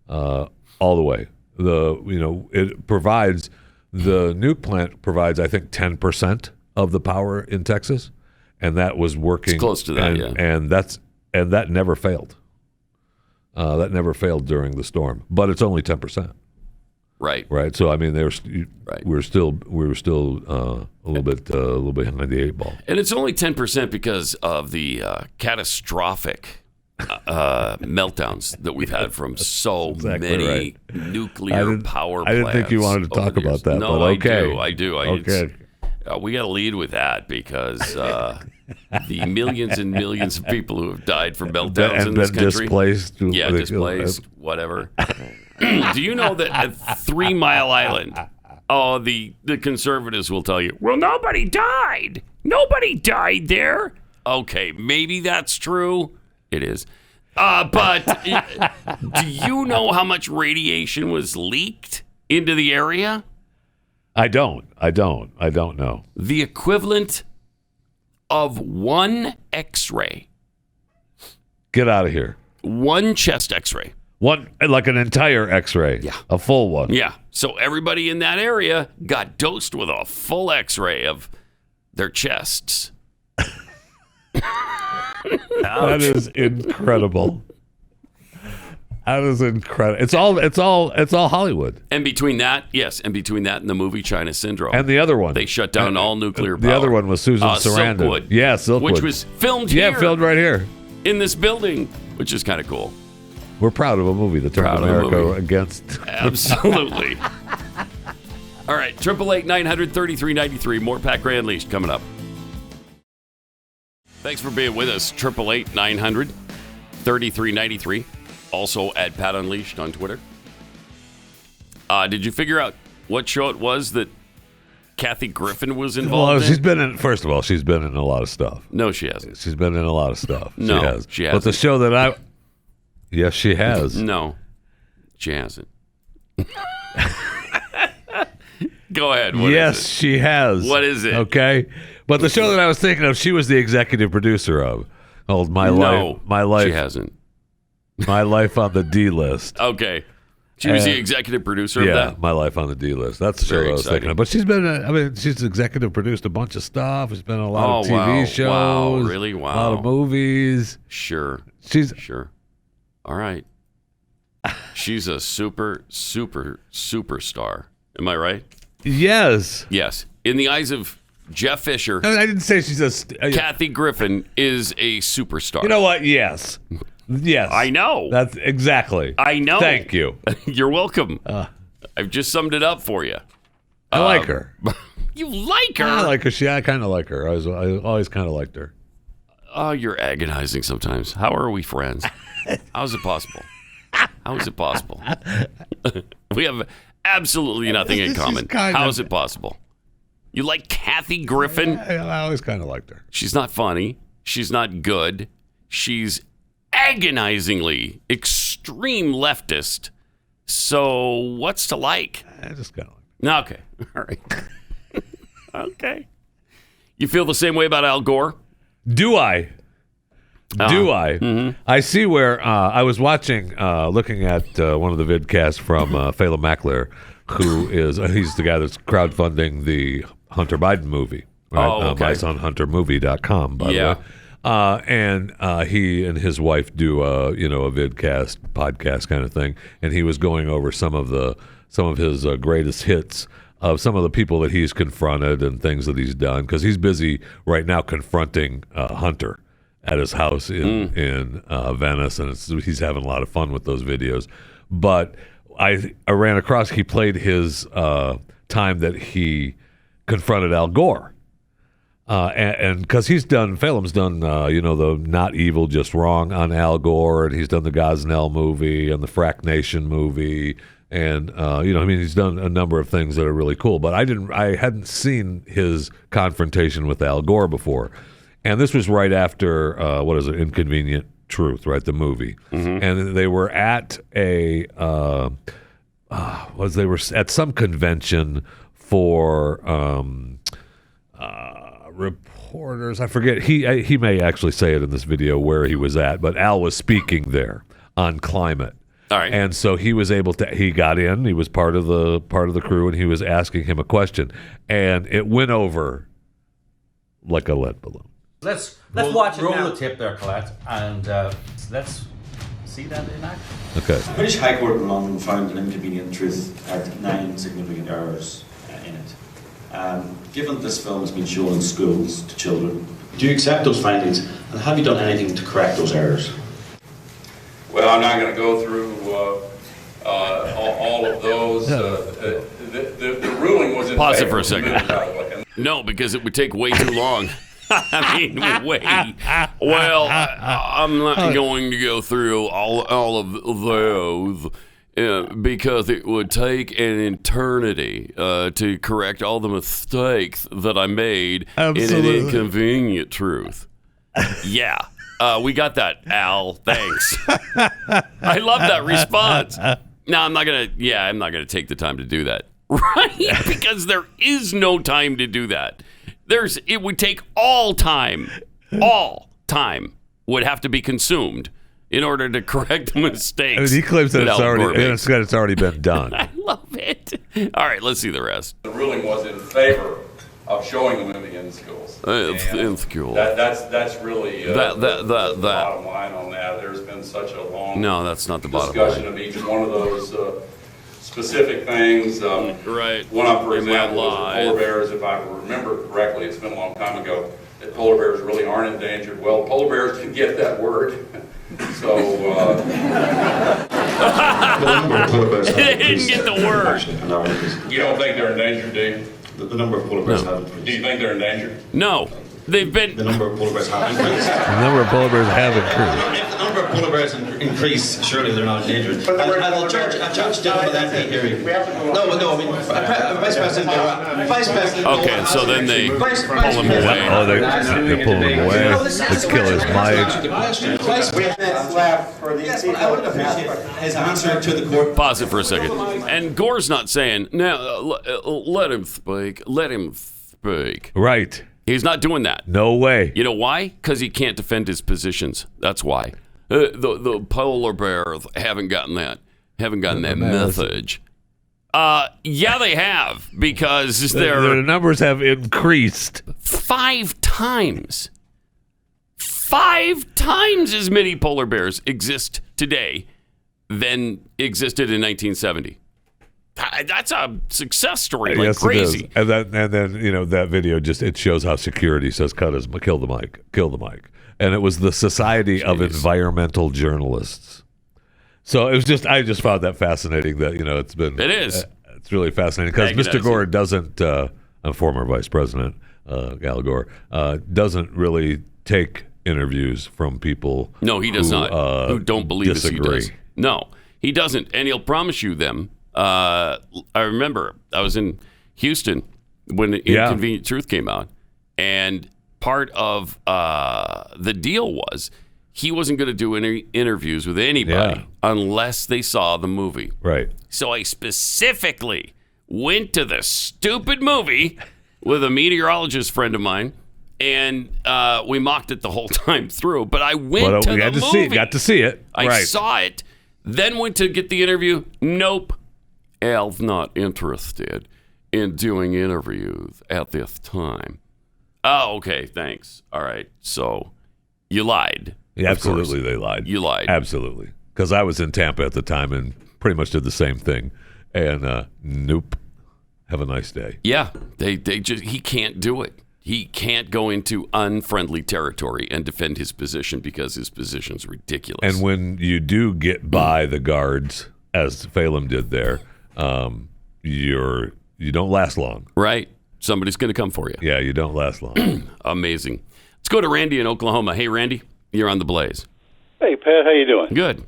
all the way. It provides, the nuke plant provides, I think, 10% of the power in Texas, and that was working. It's close to that, and that never failed. That never failed during the storm, but it's only 10%. Right. So I mean, we were still a little bit behind the eight ball. And it's only 10% because of the catastrophic meltdowns that we've had from so many nuclear power plants. I didn't think you wanted to talk about that. No, but okay. I do. Okay. We got to lead with that because the millions and millions of people who have died from meltdowns in this country. Displaced, whatever. Do you know that at 3 Mile Island, the conservatives will tell you, well, nobody died. Nobody died there. Okay, maybe that's true. It is. But do you know how much radiation was leaked into the area? I don't know. The equivalent of one X-ray. Get out of here. One chest X-ray. One, like an entire X-ray. Yeah. A full one. Yeah. So everybody in that area got dosed with a full X-ray of their chests. That is incredible. That is incredible. It's all Hollywood. And between that and the movie China Syndrome. And the other one. They shut down all nuclear power. The other one was Susan Sarandon. Silkwood. Yeah, Silkwood. Which was filmed here. Yeah, filmed right here. In this building, which is kind of cool. We're proud of a movie that turned America against. Absolutely. All right, 888-900-3393. More Pat Gray Unleashed coming up. Thanks for being with us. 888-900-3393. Also at Pat Unleashed on Twitter. Did you figure out what show it was that Kathy Griffin was involved in? She's been in a lot of stuff. No, she hasn't. She's been in a lot of stuff. No, she hasn't. But the show that yes, she has. No, she hasn't. Go ahead. Yes, she has. What is it? Okay. But the show that I was thinking of, she was the executive producer of. Called My Life. She hasn't. My Life on the D List. Okay. She was the executive producer of that? Yeah, My Life on the D List. That's the show I was thinking of. But she's been, she's executive produced a bunch of stuff. She's been in a lot of TV shows. Wow, really? Wow. A lot of movies. Sure. Sure. All right. She's a superstar. Am I right? Yes. Yes. In the eyes of Jeff Fisher. No, I didn't say she's Kathy Griffin is a superstar. You know what? Yes. Yes. I know. That's exactly. I know. Thank you. You're welcome. I've just summed it up for you. I like her. You like her? I like her. I kind of like her. I always kind of liked her. Oh, you're agonizing sometimes. How are we friends? How is it possible? How is it possible? We have absolutely nothing in common. How is it possible? You like Kathy Griffin? I always kind of liked her. She's not funny. She's not good. She's agonizingly extreme leftist. So what's to like? I just kind of like her. Okay. All right. Okay. You feel the same way about Al Gore? Do I? Mm-hmm. I see where I was watching, looking at one of the vidcasts from Phelan Mackler, who he's the guy that's crowdfunding the Hunter Biden movie. Right? MySonHunterMovie.com, by the way. And he and his wife do a vidcast podcast kind of thing, and he was going over some of his greatest hits of some of the people that he's confronted and things that he's done, because he's busy right now confronting Hunter at his house in Venice, and he's having a lot of fun with those videos. But I ran across, he played his time that he confronted Al Gore. And because Phelan's done, the Not Evil, Just Wrong on Al Gore, and he's done the Gosnell movie and the Frack Nation movie. And, he's done a number of things that are really cool. But I hadn't seen his confrontation with Al Gore before. And this was right after, Inconvenient Truth, right? The movie. Mm-hmm. And they were at they were at some convention for reporters. I forget. He may actually say it in this video where he was at, but Al was speaking there on climate. All right. And so he was able to. He got in. He was part of the crew, and he was asking him a question, and it went over like a lead balloon. Let's watch it now. Roll the tape there, Colette, and let's see that in action. Okay. The British High Court in London found an inconvenient truth had 9 significant errors in it. Given that this film has been shown in schools to children, do you accept those findings, and have you done anything to correct those errors? Well, I'm not going to go through all of those. The ruling was in Pause favor it for a second. No, because it would take way too long. I mean, well, I'm not going to go through all of those because it would take an eternity to correct all the mistakes that I made in an inconvenient truth. Yeah. We got that, Al. Thanks. I love that response. No, I'm not gonna take the time to do that. Right? Because there is no time to do that. It would take all time would have to be consumed in order to correct mistakes. I mean, he claims that it's already been done. I love it. All right, let's see the rest. The ruling was in favor of showing the movie in schools. In school. That's really the bottom line on that. There's been such a long that's not the bottom discussion line. of each one of those specific things. Right. One of them, for example, was the polar bears. If I remember correctly, it's been a long time ago, that polar bears really aren't endangered. Well, polar bears can get that word. So, they didn't get the word. You don't think they're endangered, do you? The number of polar bears have increased. Do you think they're endangered? No. They've been... The number of polar bears have increased. The number of polar bears have increased. If the number of polar bears increase, surely they're not endangered. And the judge did with that hearing. No, I mean, Vice President... Okay, so then they pull him away. Oh, they pull him away. Let's kill his mic. I would appreciate his answer to the court. Pause it for a second. And Gore's not saying, now, let him speak. Let him speak. Right. He's not doing that. No way. You know why? Because he can't defend his positions. That's why. The polar bears haven't gotten that message. Yeah, they have, because their numbers have increased 5 times. 5 times as many polar bears exist today than existed in 1970. That's a success story, like crazy. It is. And then that video it shows how security says kill the mic, and it was the Society of Environmental Journalists. So it was I just found that fascinating that it's been. It is. It's really fascinating because Mr. Gore doesn't, a former vice president, Al Gore, doesn't really take interviews from people. No, he does not. Who don't believe disagree. As he does. No, he doesn't, and he'll promise you them. I remember I was in Houston when Inconvenient Truth came out, and part of the deal was he wasn't going to do any interviews with anybody unless they saw the movie. Right. So I specifically went to the stupid movie with a meteorologist friend of mine, and we mocked it the whole time through. But I went to the movie. Got to see it. I saw it, then went to get the interview. Nope. Al's not interested in doing interviews at this time. Oh, okay, thanks. All right, so you lied. Yeah, absolutely, they lied. You lied. Absolutely. Because I was in Tampa at the time and pretty much did the same thing. And nope. Have a nice day. Yeah, they just he can't do it. He can't go into unfriendly territory and defend his position because his position's ridiculous. And when you do get by the guards, as Phelan did there, you don't last long. Right. Somebody's going to come for you. Yeah, you don't last long. Amazing. Let's go to Randy in Oklahoma. Hey, Randy, you're on the Blaze. Hey, Pat, how you doing? Good.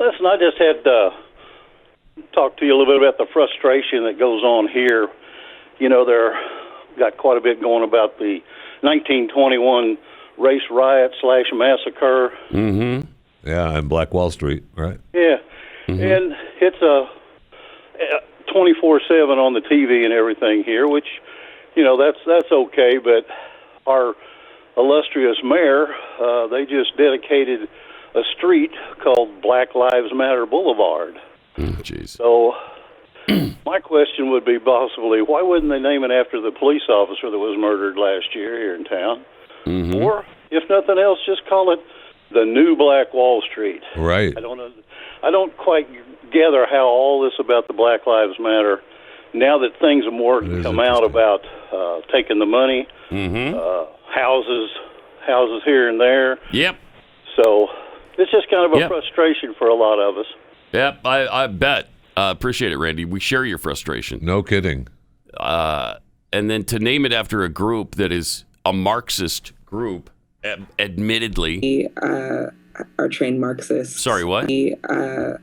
Listen, I just had talk to you a little bit about the frustration that goes on here. They're got quite a bit going about the 1921 race riot / massacre. Mm-hmm. Yeah, and Black Wall Street, right? Yeah. Mm-hmm. And it's 24/7 on the TV and everything here, which, that's okay, but our illustrious mayor, they just dedicated a street called Black Lives Matter Boulevard. Jeez. So my question would be possibly, why wouldn't they name it after the police officer that was murdered last year here in town? Mm-hmm. Or, if nothing else, just call it the New Black Wall Street. Right. I don't quite gather how all this about the Black Lives Matter, now that things have more come out about taking the money, houses here and there. Yep. So it's just kind of a frustration for a lot of us. Yep, I bet. Appreciate it, Randy. We share your frustration. No kidding. And then to name it after a group that is a Marxist group, admittedly. We are trained Marxists. Sorry, what? We are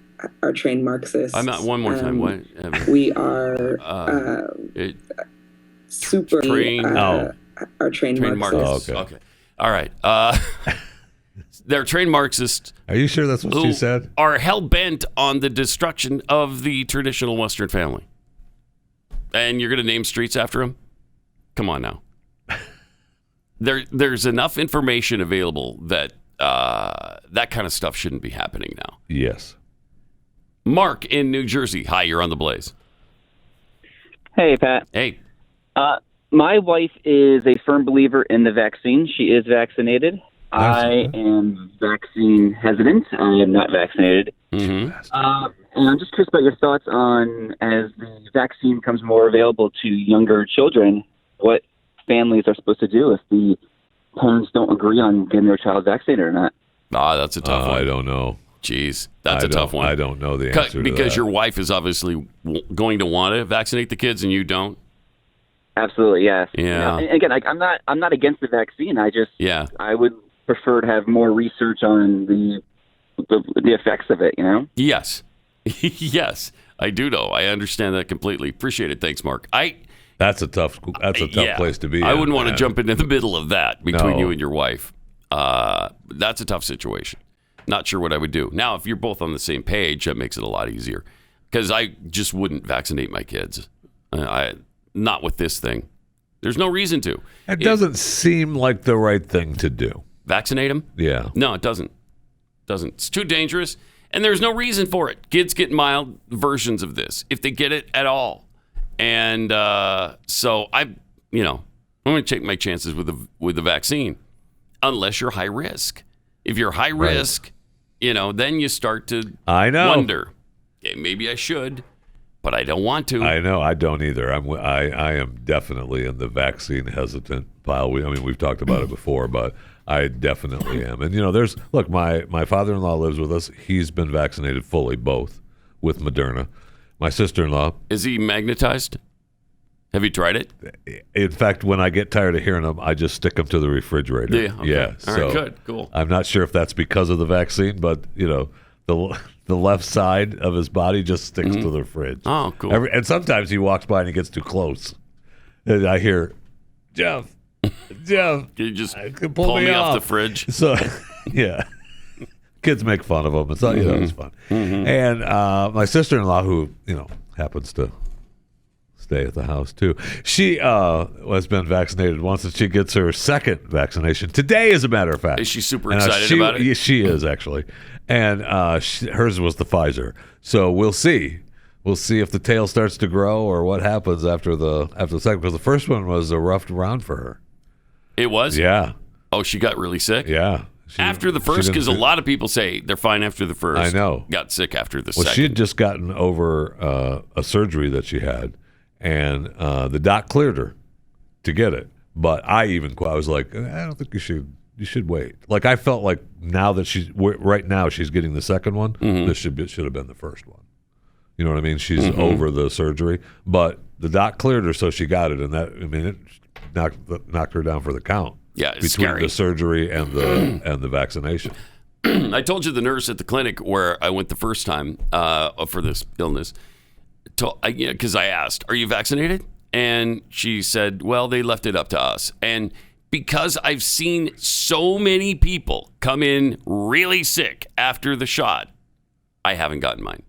trained Marxists. I'm not. One more time. What? We are super trained. Are trained Marxists. Oh, okay. All right. They're trained Marxists. Are you sure that's what she said? Are hell bent on the destruction of the traditional Western family. And you're going to name streets after them? Come on now. There's enough information available that that kind of stuff shouldn't be happening now. Yes. Mark in New Jersey. Hi, you're on the Blaze. Hey, Pat. Hey. My wife is a firm believer in the vaccine. She is vaccinated. I am vaccine hesitant. I am not vaccinated. Mm-hmm. And I'm just curious about your thoughts on, as the vaccine becomes more available to younger children, what families are supposed to do if the parents don't agree on getting their child vaccinated or not. That's a tough one. I don't know. Jeez, that's a tough one. I don't know the answer to because that. your wife is obviously going to want to vaccinate the kids and you don't? Absolutely, yes. Yeah. And again, I'm not against the vaccine. I would prefer to have more research on the effects of it, Yes. Yes, I do know. I understand that completely. Appreciate it. Thanks, Mark. That's a tough place to be. I wouldn't want to jump into the middle of that between you and your wife. That's a tough situation. Not sure what I would do. Now, if you're both on the same page, that makes it a lot easier. Because I just wouldn't vaccinate my kids. Not with this thing. There's no reason to. It doesn't seem like the right thing to do. Vaccinate them? Yeah. No, it doesn't. It's too dangerous, and there's no reason for it. Kids get mild versions of this, if they get it at all. And so I'm going to take my chances with the vaccine, unless you're high risk. If you're high risk, then you start to wonder, okay, maybe I should, but I don't want to. I know, I don't either. I am definitely in the vaccine hesitant pile. We've talked about it before, but I definitely am. And look, my father-in-law lives with us. He's been vaccinated fully, both with Moderna. My sister-in-law, is he magnetized? Have you tried it? In fact, when I get tired of hearing them, I just stick them to the refrigerator. Yeah. Okay. Yeah. All right. Good. Cool. I'm not sure if that's because of the vaccine, but the left side of his body just sticks to the fridge. Oh, cool. And sometimes he walks by and he gets too close, and I hear, Jeff, can you just pull me off the fridge? So, yeah. Kids make fun of him. It's not, it's fun. Mm-hmm. And my sister-in-law, who happens to stay at the house too, she has been vaccinated once, and she gets her second vaccination today, as a matter of fact. Is she super excited about it? She is, actually. And hers was the Pfizer. So we'll see. We'll see if the tail starts to grow or what happens after the second, because the first one was a rough round for her. It was? Yeah. Oh, she got really sick? Yeah. After the first, because a lot of people say they're fine after the first. I know. Got sick after the second. Well, she had just gotten over a surgery that she had, and the doc cleared her to get it. But I was like, I don't think you should wait. Like, I felt like now that right now she's getting the second one, this should have been the first one. You know what I mean? She's over the surgery, but the doc cleared her, so she got it, and it knocked her down for the count. Yeah, it's between scary. The surgery and the vaccination. I told you the nurse at the clinic where I went the first time for this illness, because I asked, "Are you vaccinated?" And she said, "Well, they left it up to us." And because I've seen so many people come in really sick after the shot, I haven't gotten mine.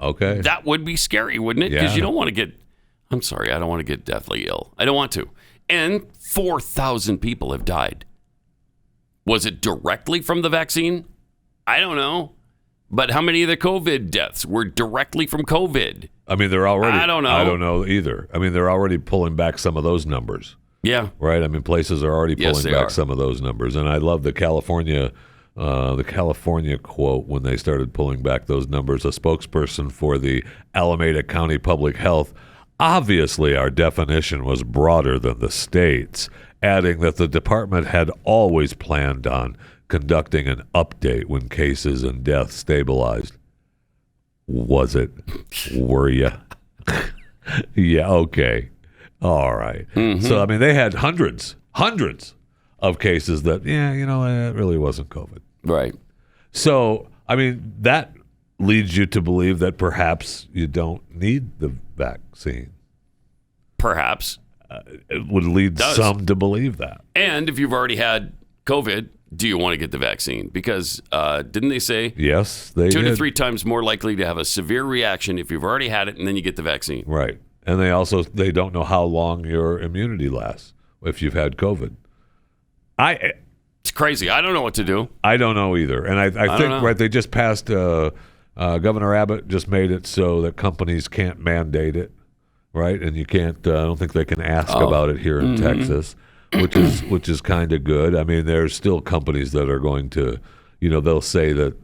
Okay. That would be scary, wouldn't it? Because you don't want to get I'm sorry, I don't want to get deathly ill. I don't want to. And 4,000 people have died. Was it directly from the vaccine? I don't know. But how many of the COVID deaths were directly from COVID? I mean, they're already... I don't know. I don't know either. I mean, they're already pulling back some of those numbers. Yeah. Right? I mean, places are already pulling back some of those numbers. And I love the California quote when they started pulling back those numbers. A spokesperson for the Alameda County Public Health, obviously our definition was broader than the state's, adding that the department had always planned on conducting an update when cases and deaths stabilized. Was it? Were you? Yeah, okay. All right. Mm-hmm. So, I mean, they had hundreds of cases that, it really wasn't COVID. Right. So, I mean, that leads you to believe that perhaps you don't need the vaccine. Perhaps. It would lead some to believe that. And if you've already had COVID, do you want to get the vaccine? Because didn't they say? Yes, they did. 2 to 3 times more likely to have a severe reaction if you've already had it and then you get the vaccine. Right. And they don't know how long your immunity lasts if you've had COVID. It's crazy. I don't know what to do. I don't know either. And I think right, they just passed. Governor Abbott just made it so that companies can't mandate it, right? And you can't. I don't think they can ask about it here in Texas, which is kind of good. I mean, there's still companies that are going to, they'll say that,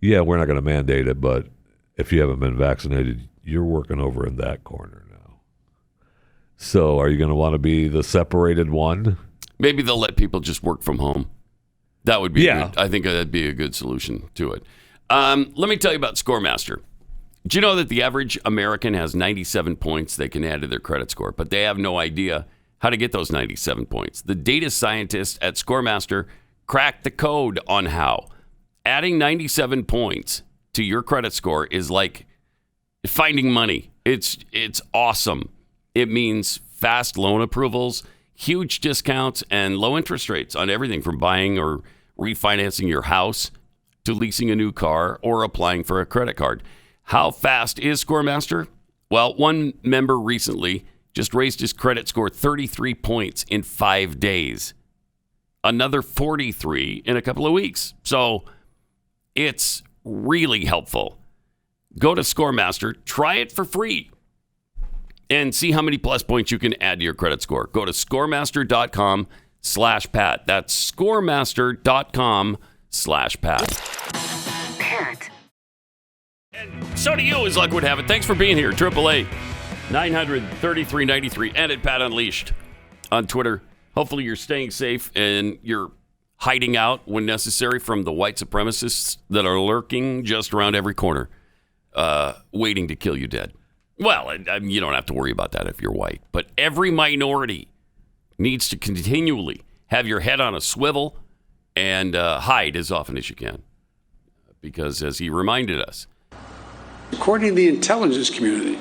yeah, we're not going to mandate it, but if you haven't been vaccinated, you're working over in that corner now. So, are you going to want to be the separated one? Maybe they'll let people just work from home. That would be good. I think that'd be a good solution to it. Let me tell you about Scoremaster. Do you know that the average American has 97 points they can add to their credit score, but they have no idea how to get those 97 points? The data scientists at Scoremaster cracked the code on how. Adding 97 points to your credit score is like finding money. It's awesome. It means fast loan approvals, huge discounts, and low interest rates on everything from buying or refinancing your house to leasing a new car or applying for a credit card. How fast is Scoremaster? Well, one member recently just raised his credit score 33 points in 5 days. Another 43 in a couple of weeks. So it's really helpful. Go to Scoremaster, try it for free, and see how many plus points you can add to your credit score. Go to scoremaster.com/Pat. That's scoremaster.com/Pat. Pat. And so do you, as luck would have it. Thanks for being here. 888-900-3393 and at Pat Unleashed on Twitter. Hopefully you're staying safe and you're hiding out when necessary from the white supremacists that are lurking just around every corner, waiting to kill you dead. Well, you don't have to worry about that if you're white, but every minority needs to continually have your head on a swivel and hide as often as you can. Because as he reminded us, according to the intelligence community,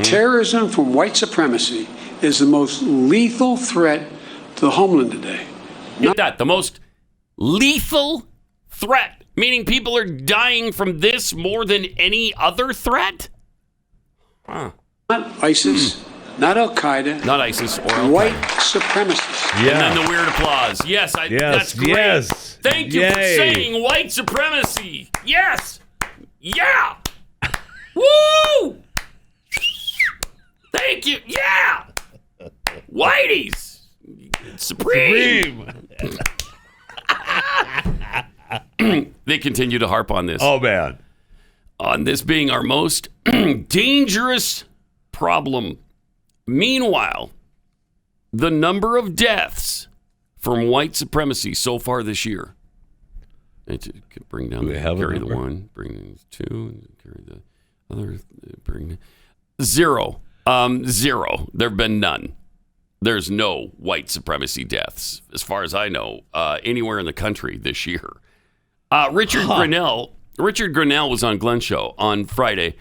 terrorism from white supremacy is the most lethal threat to the homeland today. Get that, the most lethal threat, meaning people are dying from this more than any other threat? Huh. Not ISIS, not Al-Qaeda. Not ISIS or Al-Qaeda. White supremacists. Yeah. And then the weird applause. Yes, that's great. Yes. Thank you for saying white supremacy. Yes. Yeah. Woo! Thank you. Yeah. Whitey's. Supreme. They continue to harp on this. Oh, man. On this being our most dangerous problem. Meanwhile, the number of deaths from white supremacy so far this year. Bring down carry the one, bring the two, carry the other, bring zero. Zero. There have been none. There's no white supremacy deaths, as far as I know, anywhere in the country this year. Richard Grinnell was on Glenn's show on Friday.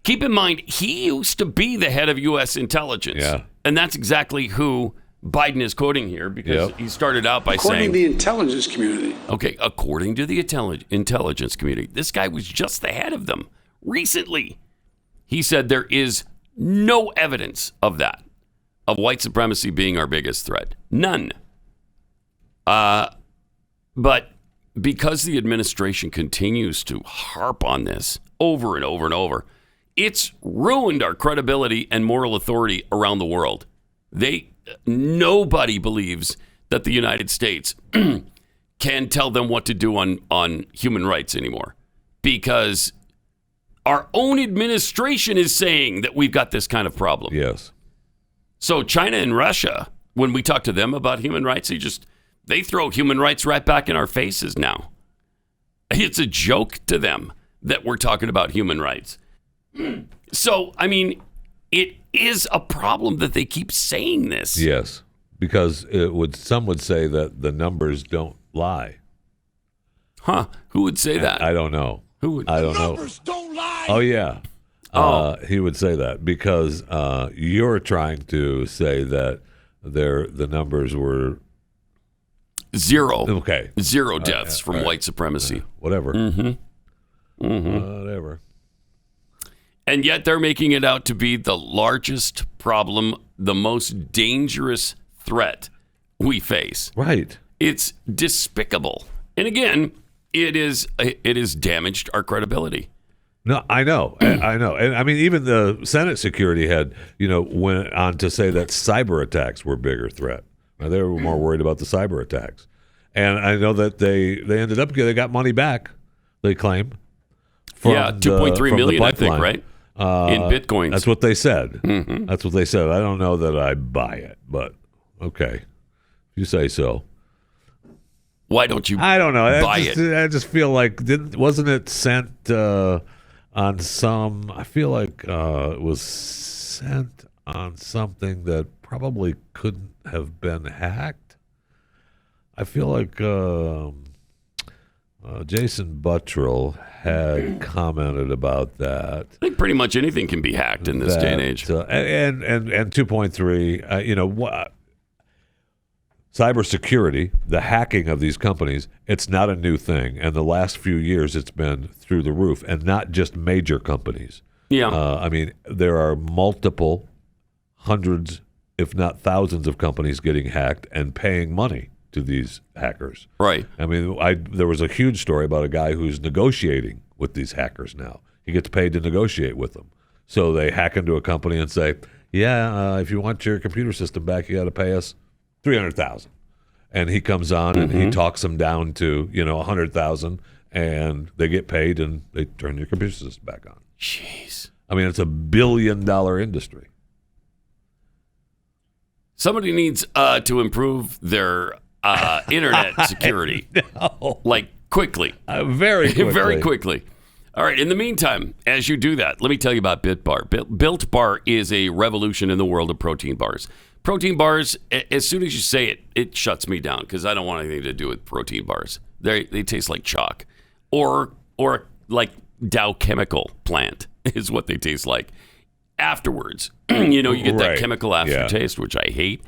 Keep in mind, he used to be the head of U.S. intelligence. Yeah. And that's exactly who Biden is quoting here, because he started out by saying... According to the intelligence community. Okay, according to the intelligence community. This guy was just the head of them recently. He said there is No evidence of that, of white supremacy being our biggest threat. None. But because the administration continues to harp on this over and over and over, it's ruined our credibility and moral authority around the world. Nobody believes that the United States can tell them what to do on human rights anymore, because our own administration is saying that we've got this kind of problem. Yes. So China and Russia, when we talk to them about human rights, they throw human rights right back in our faces now. It's a joke to them that we're talking about human rights. So, I mean, it is a problem that they keep saying this. Yes, because some would say that the numbers don't lie. Huh? Who would say that? I don't know. Who would? I don't know. Numbers don't lie. Oh, yeah. He would say that because you're trying to say that the numbers were zero. Okay. Zero deaths from white supremacy. Whatever. Mm-hmm. Mm-hmm. Whatever. And yet they're making it out to be the largest problem, the most dangerous threat we face. Right. It's despicable. And again, it is damaged our credibility. No, I know. I know. And I mean, even the Senate Security Head, went on to say that cyber attacks were a bigger threat. Now, they were more worried about the cyber attacks. And I know that they ended up, they got money back, they claim. Yeah, 2.3 million, I think, right? In Bitcoins. That's what they said. Mm-hmm. That's what they said. I don't know that I buy it, but okay. If you say so. Why don't you I don't know. buy it? I just feel like, wasn't it sent on some, I feel like it was sent on something that probably couldn't have been hacked. I feel like Jason Buttrill had commented about that. I think pretty much anything can be hacked in this day and age. And 2.3, cybersecurity, the hacking of these companies, it's not a new thing. And the last few years, it's been through the roof, and not just major companies. Yeah. I mean, there are multiple hundreds, if not thousands, of companies getting hacked and paying money to these hackers. Right. I mean, there was a huge story about a guy who's negotiating with these hackers now. He gets paid to negotiate with them. So they hack into a company and say, if you want your computer system back, you got to pay us $300,000. And he comes on and he talks them down to, $100,000, and they get paid and they turn your computer system back on. Jeez. I mean, it's a $1 billion industry. Somebody needs to improve their internet security. No. Like quickly. Very quickly. Very quickly. All right. In the meantime, as you do that, let me tell you about Built Bar. Built Bar is a revolution in the world of protein bars. Protein bars, as soon as you say it, it shuts me down because I don't want anything to do with protein bars. They taste like chalk or like Dow Chemical plant is what they taste like. Afterwards, you get that chemical aftertaste, which I hate.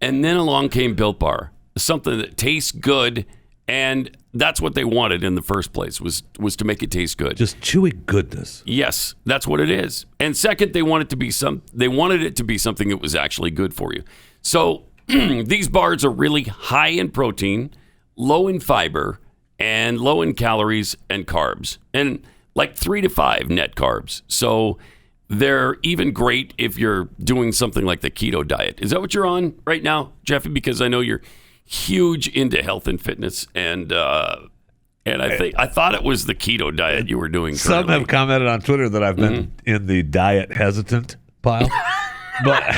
And then along came Built Bar, something that tastes good, and that's what they wanted in the first place was to make it taste good. Just chewy goodness. Yes, that's what it is. And second, they wanted it to be something that was actually good for you. So these bars are really high in protein, low in fiber, and low in calories and carbs, and like 3 to 5 net carbs. So they're even great if you're doing something like the keto diet. Is that what you're on right now, Jeffy? Because I know you're huge into health and fitness, and I thought it was the keto diet you were doing currently. Some have commented on Twitter that I've been in the diet hesitant pile. But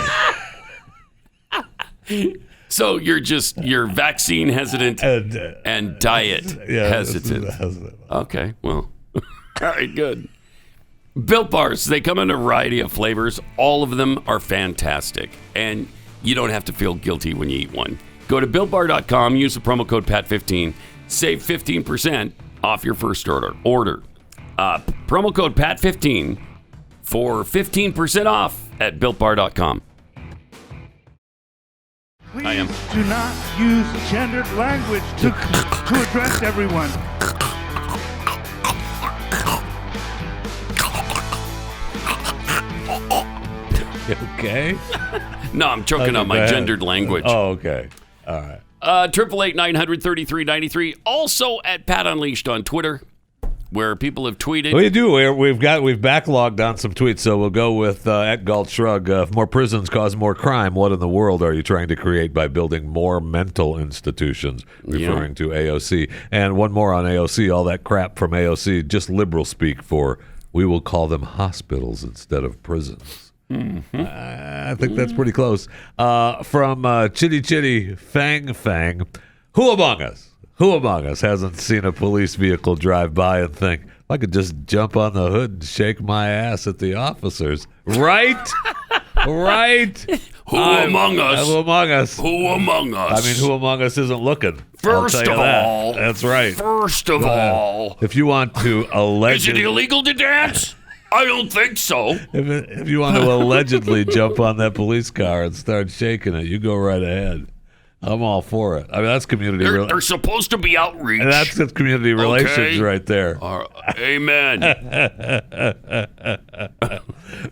so you're vaccine hesitant and diet hesitant. Okay, well, all right, good. Built Bars, they come in a variety of flavors. All of them are fantastic, and you don't have to feel guilty when you eat one. Go to BuiltBar.com, use the promo code PAT15, save 15% off your first order. Promo code PAT15 for 15% off at BuiltBar.com. Please I am. do not use gendered language to address everyone. Okay. No, I'm choking on my gendered language. Oh, okay. All right. 888-900-3393. Also at Pat Unleashed on Twitter, where people have tweeted. We do. We've backlogged on some tweets, so we'll go with at Galt Shrug. If more prisons cause more crime, what in the world are you trying to create by building more mental institutions? Referring to AOC. And one more on AOC. All that crap from AOC, just liberal speak for we will call them hospitals instead of prisons. Mm-hmm. I think that's pretty close. From Chitty Chitty Fang Fang, who among us hasn't seen a police vehicle drive by and think, I could just jump on the hood and shake my ass at the officers? Right? Right? Who among us? Who among us? Who among us? I mean, who among us isn't looking? First of all. That's right. First of all. If you want to Is it illegal to dance? I don't think so. If you want to allegedly jump on that police car and start shaking it, you go right ahead. I'm all for it. I mean, that's community relations. They're supposed to be outreach. And that's community relations right there. Amen.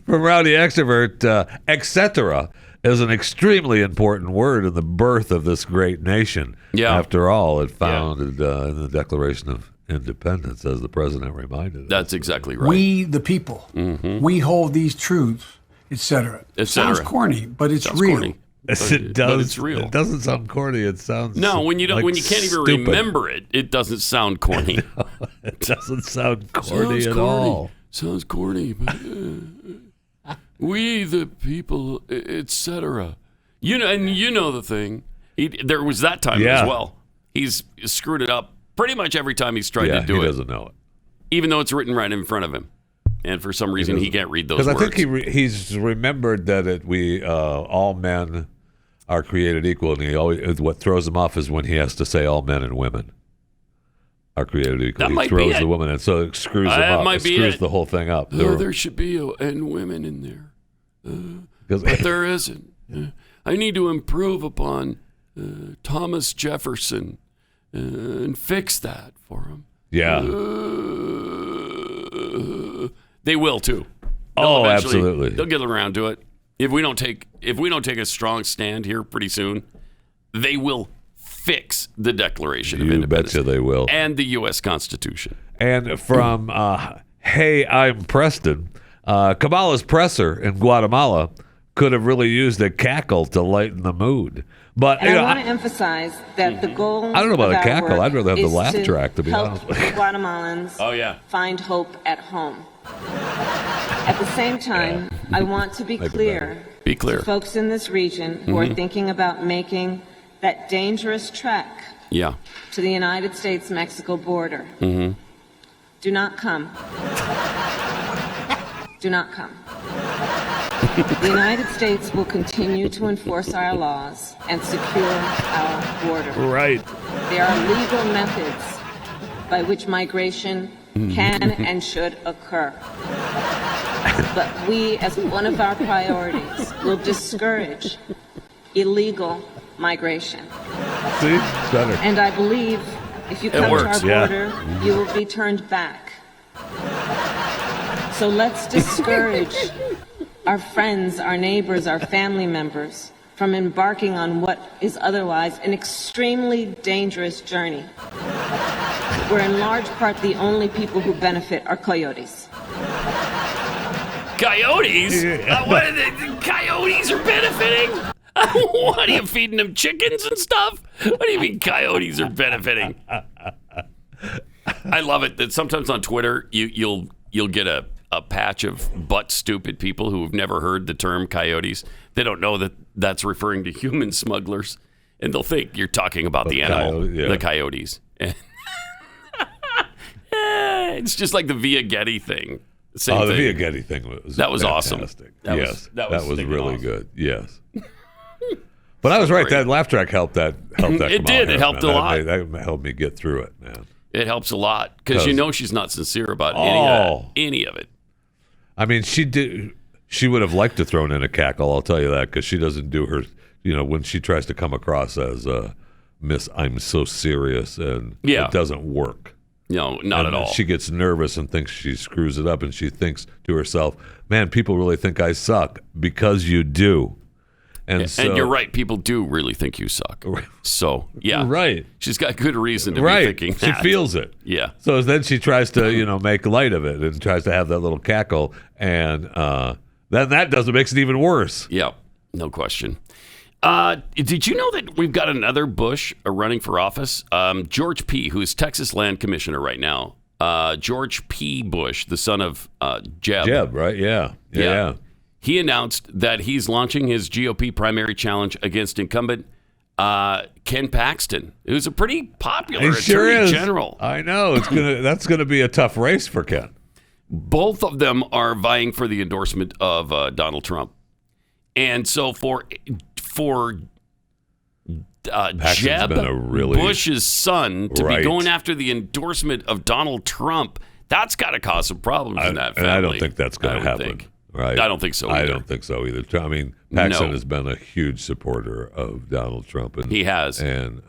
From Rowdy Extrovert, etc. is an extremely important word in the birth of this great nation. Yeah. After all, it founded in the Declaration of Independence, as the president reminded us. That's exactly right. We, the people, we hold these truths, etc. It sounds corny, but it's real. Corny. It does. But it's real. It doesn't sound corny. It sounds when you like when you can't even stupid. remember it, it doesn't sound corny. No, it doesn't sound corny at all. Sounds corny, but we the people, etc. And you know the thing. There was that time as well. He's screwed it up pretty much every time he's tried to do it. He doesn't know it, even though it's written right in front of him. And for some reason, he can't read those words. Because I think he's remembered that we all men are created equal, and what throws him off is when he has to say all men and women are created equal. He throws the woman, and so it screws him up. It screws the whole thing up. There should be and women in there, but there isn't. I need to improve upon Thomas Jefferson and fix that for him. Yeah. They will too. Absolutely. They'll get around to it. If we don't take a strong stand here pretty soon, they will fix the Declaration of Independence. You betcha they will. And the U.S. Constitution. And from Hey, I'm Preston, Kamala's presser in Guatemala could have really used a cackle to lighten the mood. But and I want to emphasize that the goal. I don't know about a cackle. I'd rather have the laugh track, to be honest with you. Guatemalans find hope at home. At the same time, I want to be clear. Be clear. To folks in this region who are thinking about making that dangerous trek to the United States-Mexico border. Do not come. Do not come. The United States will continue to enforce our laws and secure our border. Right. There are legal methods by which migration can and should occur. But we, as one of our priorities, will discourage illegal migration. See? It's better. And I believe if you come to our border, you will be turned back. So let's discourage our friends, our neighbors, our family members from embarking on what is otherwise an extremely dangerous journey, where in large part the only people who benefit are coyotes. Coyotes? Coyotes are benefiting? What, are you feeding them chickens and stuff? What do you mean coyotes are benefiting? I love it that sometimes on Twitter you'll get a patch of butt-stupid people who have never heard the term coyotes. They don't know that that's referring to human smugglers, and they'll think you're talking about the animal, the coyotes. It's just like the Via Getty thing. Same thing. The Via Getty thing was fantastic. Awesome. That was really good. Yes. But I was right. That laugh track helped that. It did. It helped a lot. That helped me get through it, man. It helps a lot because she's not sincere about any of it. I mean, she would have liked to throw in a cackle. I'll tell you that, because she doesn't do her. When she tries to come across as Miss I'm so serious, and it doesn't work. No, not at all. She gets nervous and thinks she screws it up, and she thinks to herself, man, people really think I suck, because you do. And you're right. People do really think you suck. So, yeah. Right. She's got good reason to be thinking that. She feels it. Yeah. So then she tries to, make light of it and tries to have that little cackle. And then that makes it even worse. Yeah, no question. Did you know that we've got another Bush running for office? George P., who's Texas Land Commissioner right now. George P. Bush, the son of Jeb. Jeb, right? Yeah. He announced that he's launching his GOP primary challenge against incumbent Ken Paxton, who's a pretty popular attorney general. I know. That's gonna be a tough race for Ken. Both of them are vying for the endorsement of Donald Trump. And so for Jeb, Bush's son, to be going after the endorsement of Donald Trump, that's got to cause some problems in that family. And I don't think that's going to happen. Right? I don't think so either. I don't think so either. I mean, Paxton has been a huge supporter of Donald Trump. And he has. And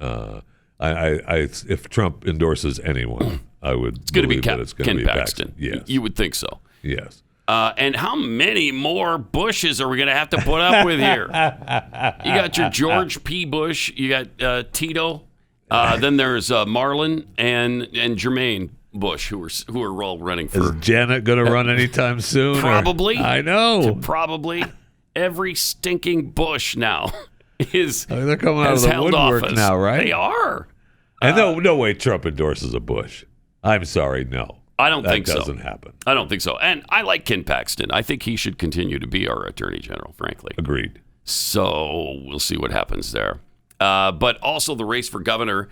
if Trump endorses anyone, I would it's going to be Ken Paxton. Yes. You would think so. Yes. And how many more Bushes are we going to have to put up with here? You got your George P. Bush. You got Tito. Then there's Marlon and Jermaine Bush, who are all running for. Is Janet going to run anytime soon? Probably. I know. Probably. Every stinking Bush now they're coming out of the woodwork office. Now, right? They are. And no way Trump endorses a Bush. I'm sorry, no. I don't think so. That doesn't happen. I don't think so. And I like Ken Paxton. I think he should continue to be our attorney general, frankly. Agreed. So we'll see what happens there. But also the race for governor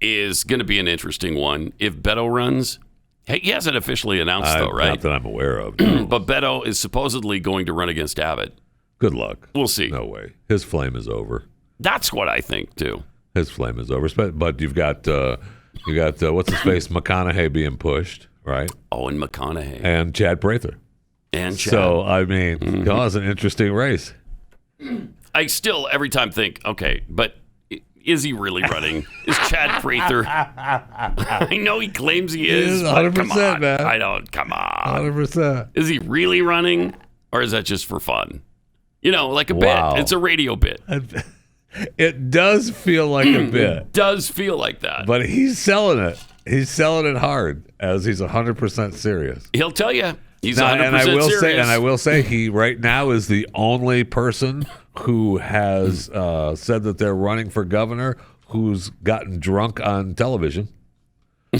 is going to be an interesting one. If Beto runs, he hasn't officially announced, though, right? Not that I'm aware of. But Beto is supposedly going to run against Abbott. Good luck. We'll see. No way. His flame is over. That's what I think, too. His flame is over. But you've got what's his face, McConaughey being pushed, right? Oh, and McConaughey. And Chad Prather. And Chad. So, I mean, it's an interesting race. I still, every time, think, okay, but is he really running? Is Chad Prather? I know he claims he is, 100%, but come on. man. Come on. 100%. Is he really running, or is that just for fun? Like a bit. It's a radio bit. It does feel like a bit. It does feel like that. But he's selling it. He's selling it hard, as he's 100% serious. He'll tell you. He's 100% serious. And I will say, he right now is the only person who has said that they're running for governor who's gotten drunk on television.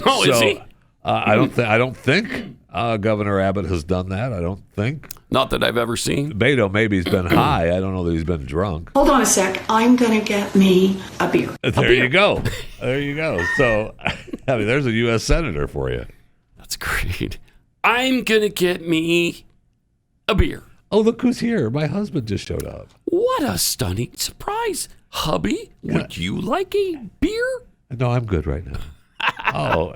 Oh, is he? I don't think Governor Abbott has done that. I don't think. Not that I've ever seen. Beto, maybe he's been high. I don't know that he's been drunk. Hold on a sec. I'm going to get me a beer. There you go. There you go. So, I mean, there's a U.S. Senator for you. That's great. I'm going to get me a beer. Oh, look who's here. My husband just showed up. What a stunning surprise. Hubby, would you like a beer? No, I'm good right now. Oh,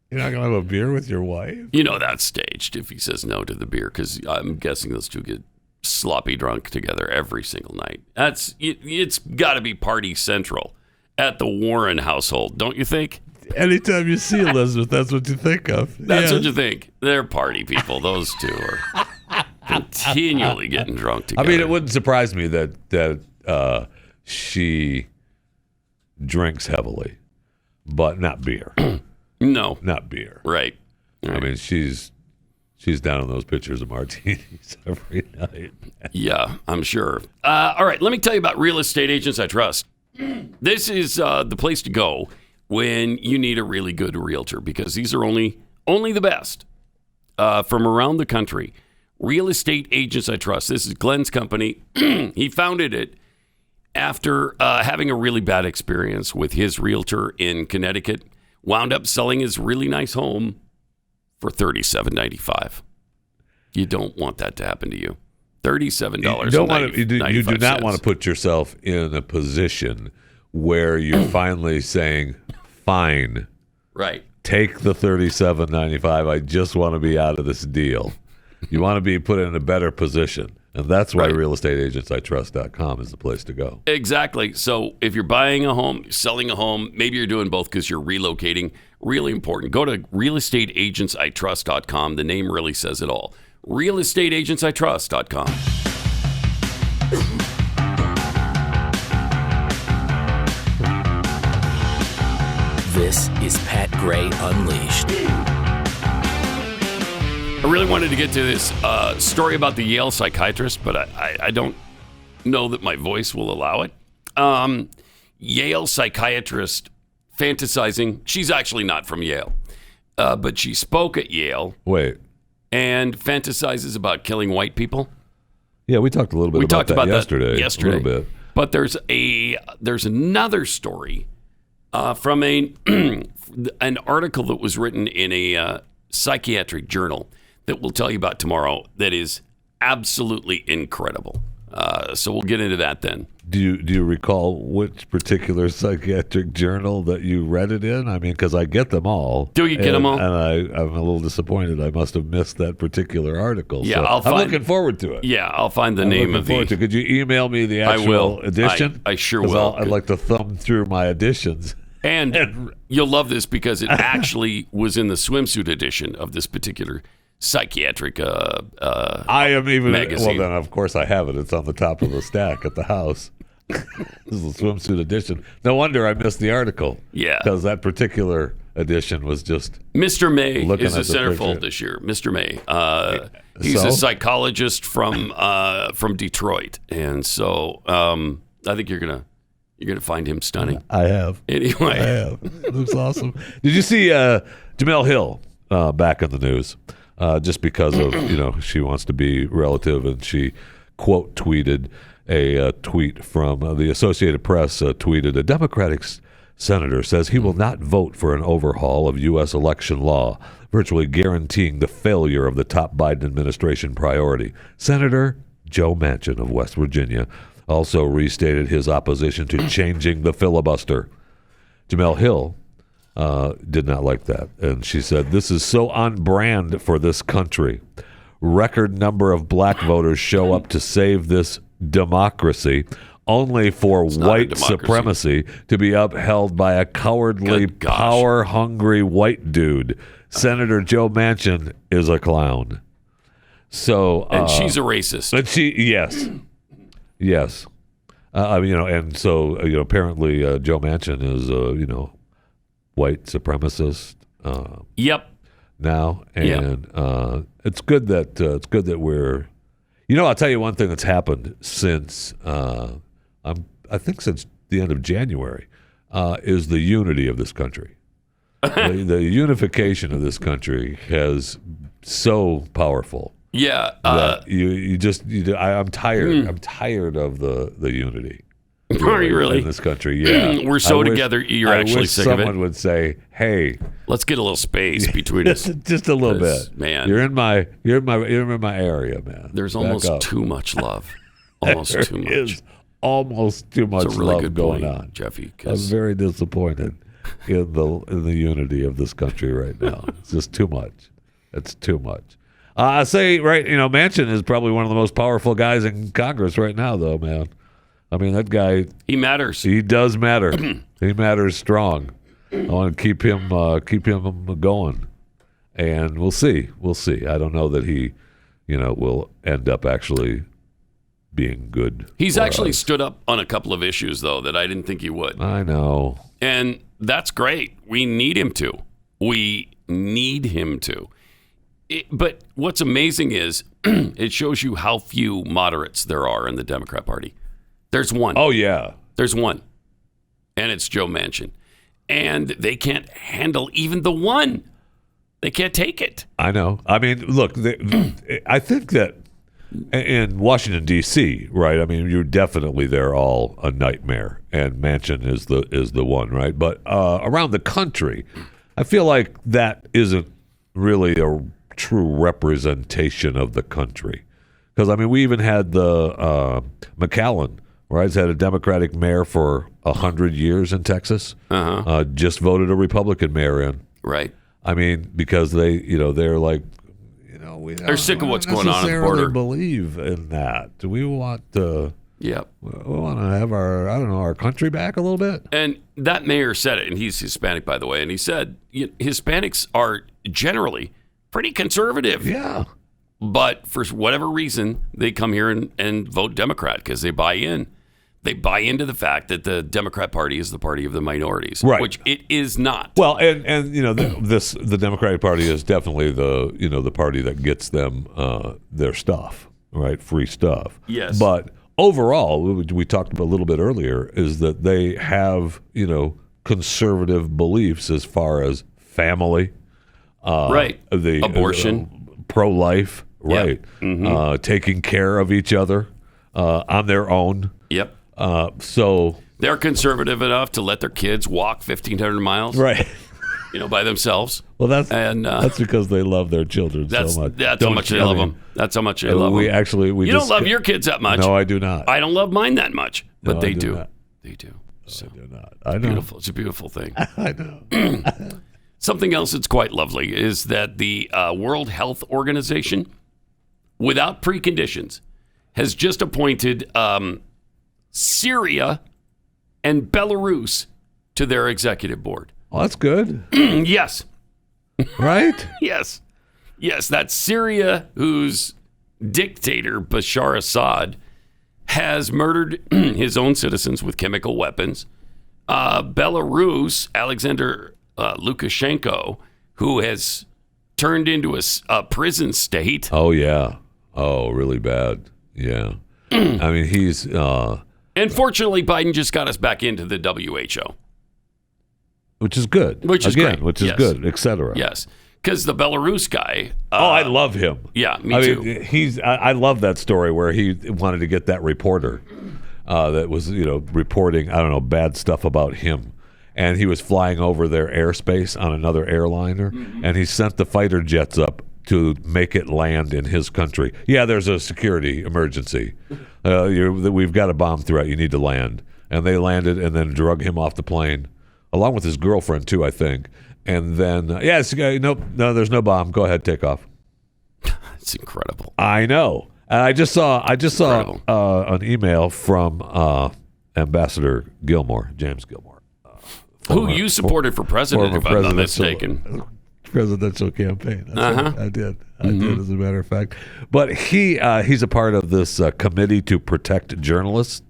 you're not going to have a beer with your wife? You know that's staged if he says no to the beer, because I'm guessing those two get sloppy drunk together every single night. It's got to be party central at the Warren household, don't you think? Anytime you see Elizabeth, that's what you think of. That's what you think. They're party people. Those two are continually getting drunk together. I mean, it wouldn't surprise me that she drinks heavily, but not beer. No, not beer. Right. I mean, she's down on those pictures of martinis every night. Yeah, I'm sure. All right, let me tell you about Real Estate Agents I Trust. This is the place to go when you need a really good realtor, because these are only the best from around the country. Real Estate Agents I Trust. This is Glenn's company. He founded it after having a really bad experience with his realtor in Connecticut. Wound up selling his really nice home for $37.95. You don't want that to happen to you. $37.95. You do not want to put yourself in a position where you're finally saying, fine. Right. Take the $37.95. I just want to be out of this deal. You want to be put in a better position. And that's why realestateagentsitrust.com is the place to go. Exactly. So if you're buying a home, selling a home, maybe you're doing both because you're relocating, really important. Go to realestateagentsitrust.com. The name really says it all. realestateagentsitrust.com. This is Pat Gray Unleashed. I really wanted to get to this story about the Yale psychiatrist, but I don't know that my voice will allow it. Yale psychiatrist fantasizing. She's actually not from Yale, but she spoke at Yale. Wait. And fantasizes about killing white people. Yeah, we talked a little bit about that yesterday. A little bit. But there's another story from an article that was written in a psychiatric journal that we'll tell you about tomorrow that is absolutely incredible. So we'll get into that then. Do you recall which particular psychiatric journal that you read it in? I mean, because I get them all. Do you get them all? And I'm a little disappointed. I must have missed that particular article. Yeah, so I'm looking forward to it. Yeah, I'll find the name of the... Could you email me the actual edition? I sure will. I'd like to thumb through my editions. And you'll love this because it actually was in the swimsuit edition of this particular psychiatric I am even magazine. Well, then of course I have it. It's on the top of the stack at the house. This is the swimsuit edition. No wonder I missed the article. Yeah, because that particular edition was just Mr. May is the centerfold this year. Mr. May, he's a psychologist from Detroit, and so I think you're gonna find him stunning. I have. Anyway, I have. It looks awesome. Did you see Jamel Hill back in the news? Just because of, she wants to be relative, and she quote tweeted a tweet from the Associated Press, tweeted, a Democratic senator says he will not vote for an overhaul of U.S. election law, virtually guaranteeing the failure of the top Biden administration priority. Senator Joe Manchin of West Virginia also restated his opposition to changing the filibuster. Jamel Hill did not like that. And she said, this is so on brand for this country. Record number of black voters show up to save this democracy, only for white supremacy to be upheld by a cowardly, power-hungry white dude. Senator Joe Manchin is a clown. So, and she's a racist. But yes. And so, apparently Joe Manchin is, white supremacist. Yep. Now, and it's good that we're. I'll tell you one thing that's happened since I think since the end of January is the unity of this country. the unification of this country has so powerful. Yeah. I'm tired. I'm tired of the unity. Are you really? In this country, yeah. We're so together, you're actually sick of it. Someone would say, hey. Let's get a little space between us. Just a little bit. Man. You're in my area, man. There's almost too much love. Almost too much. Is almost too much love going on. Jeffy. I'm very disappointed in the unity of this country right now. It's just too much. It's too much. I say, Manchin is probably one of the most powerful guys in Congress right now, though, man. I mean, that guy... He matters. He does matter. He matters strong. I want to keep him going. And we'll see. We'll see. I don't know that he, will end up actually being good. He's actually stood up on a couple of issues, though, that I didn't think he would. I know. And that's great. We need him to. But what's amazing is it shows you how few moderates there are in the Democrat Party. There's one. Oh, yeah. There's one. And it's Joe Manchin. And they can't handle even the one. They can't take it. I know. I mean, look, I think that in Washington, D.C., right, I mean, you're definitely they're all a nightmare. And Manchin is the one, right? But around the country, I feel like that isn't really a true representation of the country. Because, I mean, we even had the McAllen, right? He's had a Democratic mayor for 100 years in Texas. Just voted a Republican mayor in. Right. I mean, because they're like, They're sick of what's going on at the border. Believe in that. Do we want to? Yep. We want to have our country back a little bit. And that mayor said it, and he's Hispanic, by the way, and he said Hispanics are generally pretty conservative. Yeah. But for whatever reason, they come here and vote Democrat because they buy in. They buy into the fact that the Democrat Party is the party of the minorities, right? Which it is not. Well, and the Democratic Party is definitely the party that gets them their stuff, right? Free stuff. Yes. But overall, we talked a little bit earlier, is that they have conservative beliefs as far as family, right? The abortion, pro-life, right? Yep. Mm-hmm. Taking care of each other on their own. Yep. So they're conservative enough to let their kids walk 1,500 miles, right? By themselves. Well, that's because they love their children so much. That's how much they love them. That's how much they love them. You don't love your kids that much. No, I do not. I don't love mine that much, but no, they do. Not. They do. So I do not. I know. Beautiful. It's a beautiful thing. I know. Something else that's quite lovely is that the World Health Organization, without preconditions, has just appointed Syria and Belarus to their executive board. Oh, that's good. Yes. Right? Yes. That's Syria, whose dictator, Bashar Assad, has murdered his own citizens with chemical weapons. Belarus, Alexander Lukashenko, who has turned into a prison state. Oh, yeah. Oh, really bad. Yeah. I mean, he's... And fortunately, Biden just got us back into the WHO. Which is good. Which is great. Which is good, etc. Yes. Because the Belarus guy... I love him. Yeah, me too. Mean, I love that story where he wanted to get that reporter that was, reporting, bad stuff about him. And he was flying over their airspace on another airliner, and he sent the fighter jets up to make it land in his country. Yeah, there's a security emergency. We've got a bomb threat. You need to land. And they landed and then drug him off the plane, along with his girlfriend, too, I think. And then, no, there's no bomb. Go ahead, take off. It's incredible. I know. And I just saw an email from Ambassador Gilmore, James Gilmore. Who you supported for president, if I'm not mistaken. Presidential campaign. I did. I did, as a matter of fact. But he's a part of this committee to protect journalists.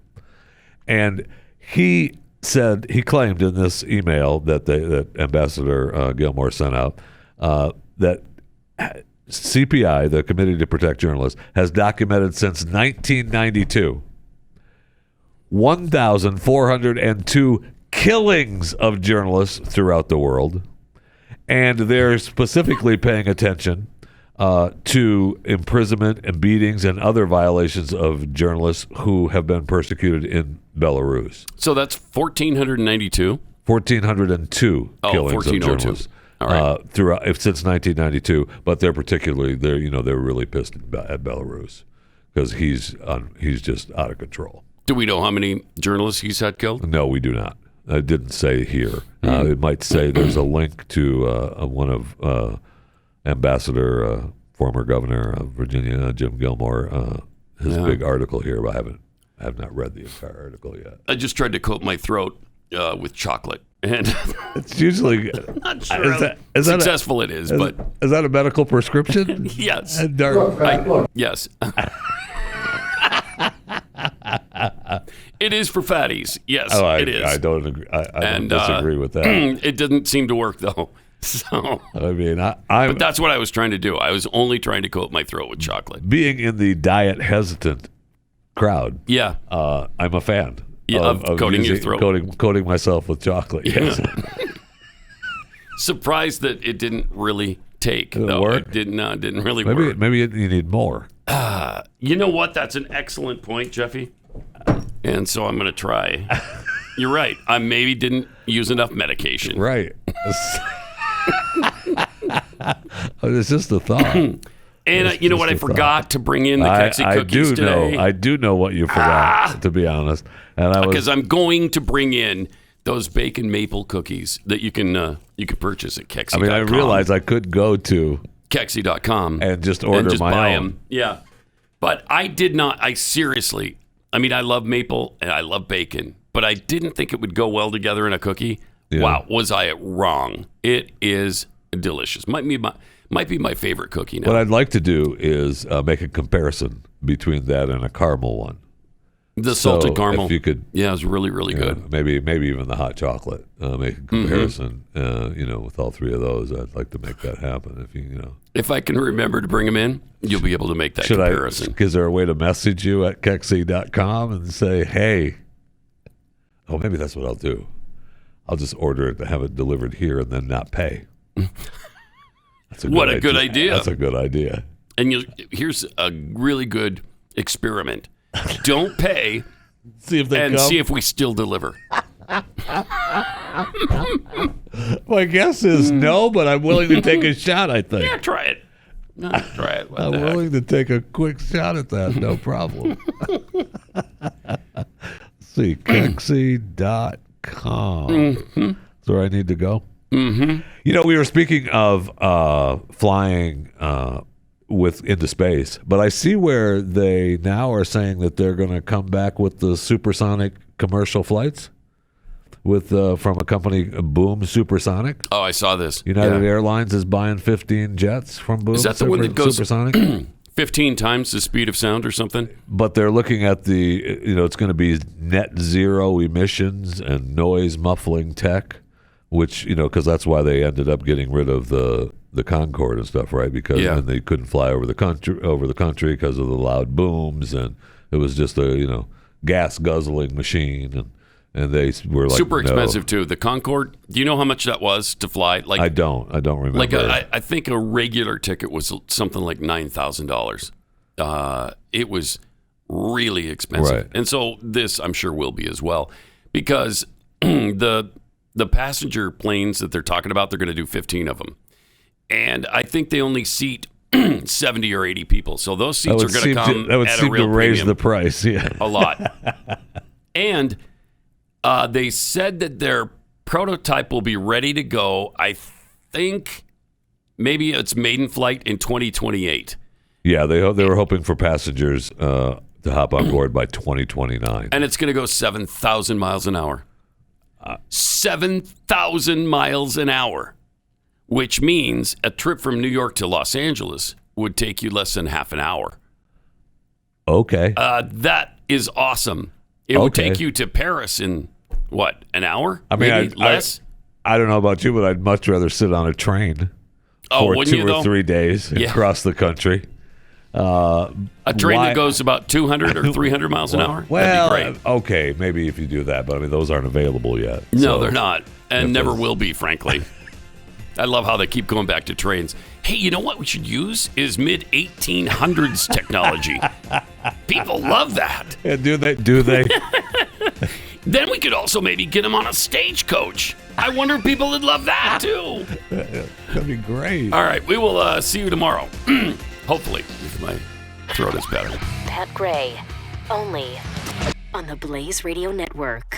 And he claimed in this email that Ambassador Gilmore sent out that CPI, the Committee to Protect Journalists, has documented since 1992 1,402 killings of journalists throughout the world. And they're specifically paying attention to imprisonment and beatings and other violations of journalists who have been persecuted in Belarus. So that's 1,492? 1,402 killings of journalists. All right. Throughout since 1992, but they're really pissed at Belarus because he's just out of control. Do we know how many journalists he's had killed? No, we do not. I didn't say here. It might say there's a link to one of former governor of Virginia, Jim Gilmore, his big article here, but I have not read the entire article yet. I just tried to coat my throat with chocolate, and it's usually not sure how successful it is. But is that a medical prescription? Yes. Yes. It is for fatties. Yes, it is. I don't agree. I don't disagree with that. It didn't seem to work though. So I mean, but that's what I was trying to do. I was only trying to coat my throat with chocolate. Being in the diet hesitant crowd, yeah, I'm a fan. Yeah, of coating your throat, coating myself with chocolate. Yes. Surprised that it didn't really take. Though work? It didn't really work. Maybe you need more. You know what? That's an excellent point, Jeffy. And so I'm going to try. You're right. I maybe didn't use enough medication. Right. It's just a thought. And you know what? I forgot to bring in the Kexi cookies today. I do know what you forgot, to be honest. Because I'm going to bring in those bacon maple cookies that you can purchase at Kexi.com. I mean, I realized I could go to Kexi.com and just order just my buy own. them. Yeah. But I did not. I seriously, I mean, I love maple and I love bacon, but I didn't think it would go well together in a cookie. Yeah. Wow, was I wrong? It is delicious. Might be my favorite cookie now. What I'd like to do is make a comparison between that and a caramel one. The salted caramel. If you could, yeah, it was really, really good. Maybe even the hot chocolate. Make a comparison. With all three of those, I'd like to make that happen. If I can remember to bring them in, you'll be able to make that comparison. Is there a way to message you at Kexi.com and say, hey? Oh, maybe that's what I'll do. I'll just order it to have it delivered here and then not pay. What a good idea. That's a good idea. And here's a really good experiment. Don't pay. See if they come. See if we still deliver. My guess is no, but I'm willing to take a shot, I think. Yeah, try it. No, try it. I'm willing to take a quick shot at that. No problem. Let's see, Kexi.com. That's where I need to go. Mm-hmm. We were speaking of flying into space, but I see where they now are saying that they're going to come back with the supersonic commercial flights from a company, Boom Supersonic. Oh, I saw this. United Airlines is buying 15 jets from Boom. Is that the one that goes supersonic? 15 times the speed of sound or something? But they're looking at it's going to be net zero emissions and noise muffling tech, which, because that's why they ended up getting rid of the Concorde and stuff, right? Because then they couldn't fly over the country because of the loud booms, and it was just a gas guzzling machine, and they were like super expensive too. The Concorde, do you know how much that was to fly? Like I don't remember. Like I think a regular ticket was something like $9,000. It was really expensive, right. And so this I'm sure will be as well, because the passenger planes that they're talking about, they're going to do 15 of them. And I think they only seat 70 or 80 people. So those seats are going to come that would at seem a real to raise premium. the price, yeah. A lot. And they said that their prototype will be ready to go, I think maybe it's maiden flight in 2028. Yeah, they were hoping for passengers to hop on board by 2029. And it's going to go 7,000 miles an hour. 7,000 miles an hour. Which means a trip from New York to Los Angeles would take you less than half an hour. Okay. That is awesome. It would take you to Paris in, what, an hour? I mean, maybe less? I don't know about you, but I'd much rather sit on a train for 2 or 3 days across the country. A train that goes about 200 or 300 miles an hour? Well, that'd be great. Okay, maybe if you do that, but I mean, those aren't available yet. No, they're not, and never will be, frankly. I love how they keep going back to trains. Hey, you know what we should use is mid-1800s technology. People love that. Yeah, do they? Then we could also maybe get them on a stagecoach. I wonder if people would love that, too. That'd be great. All right, we will see you tomorrow. Hopefully, if my throat is better. Pat Gray, only on the Blaze Radio Network.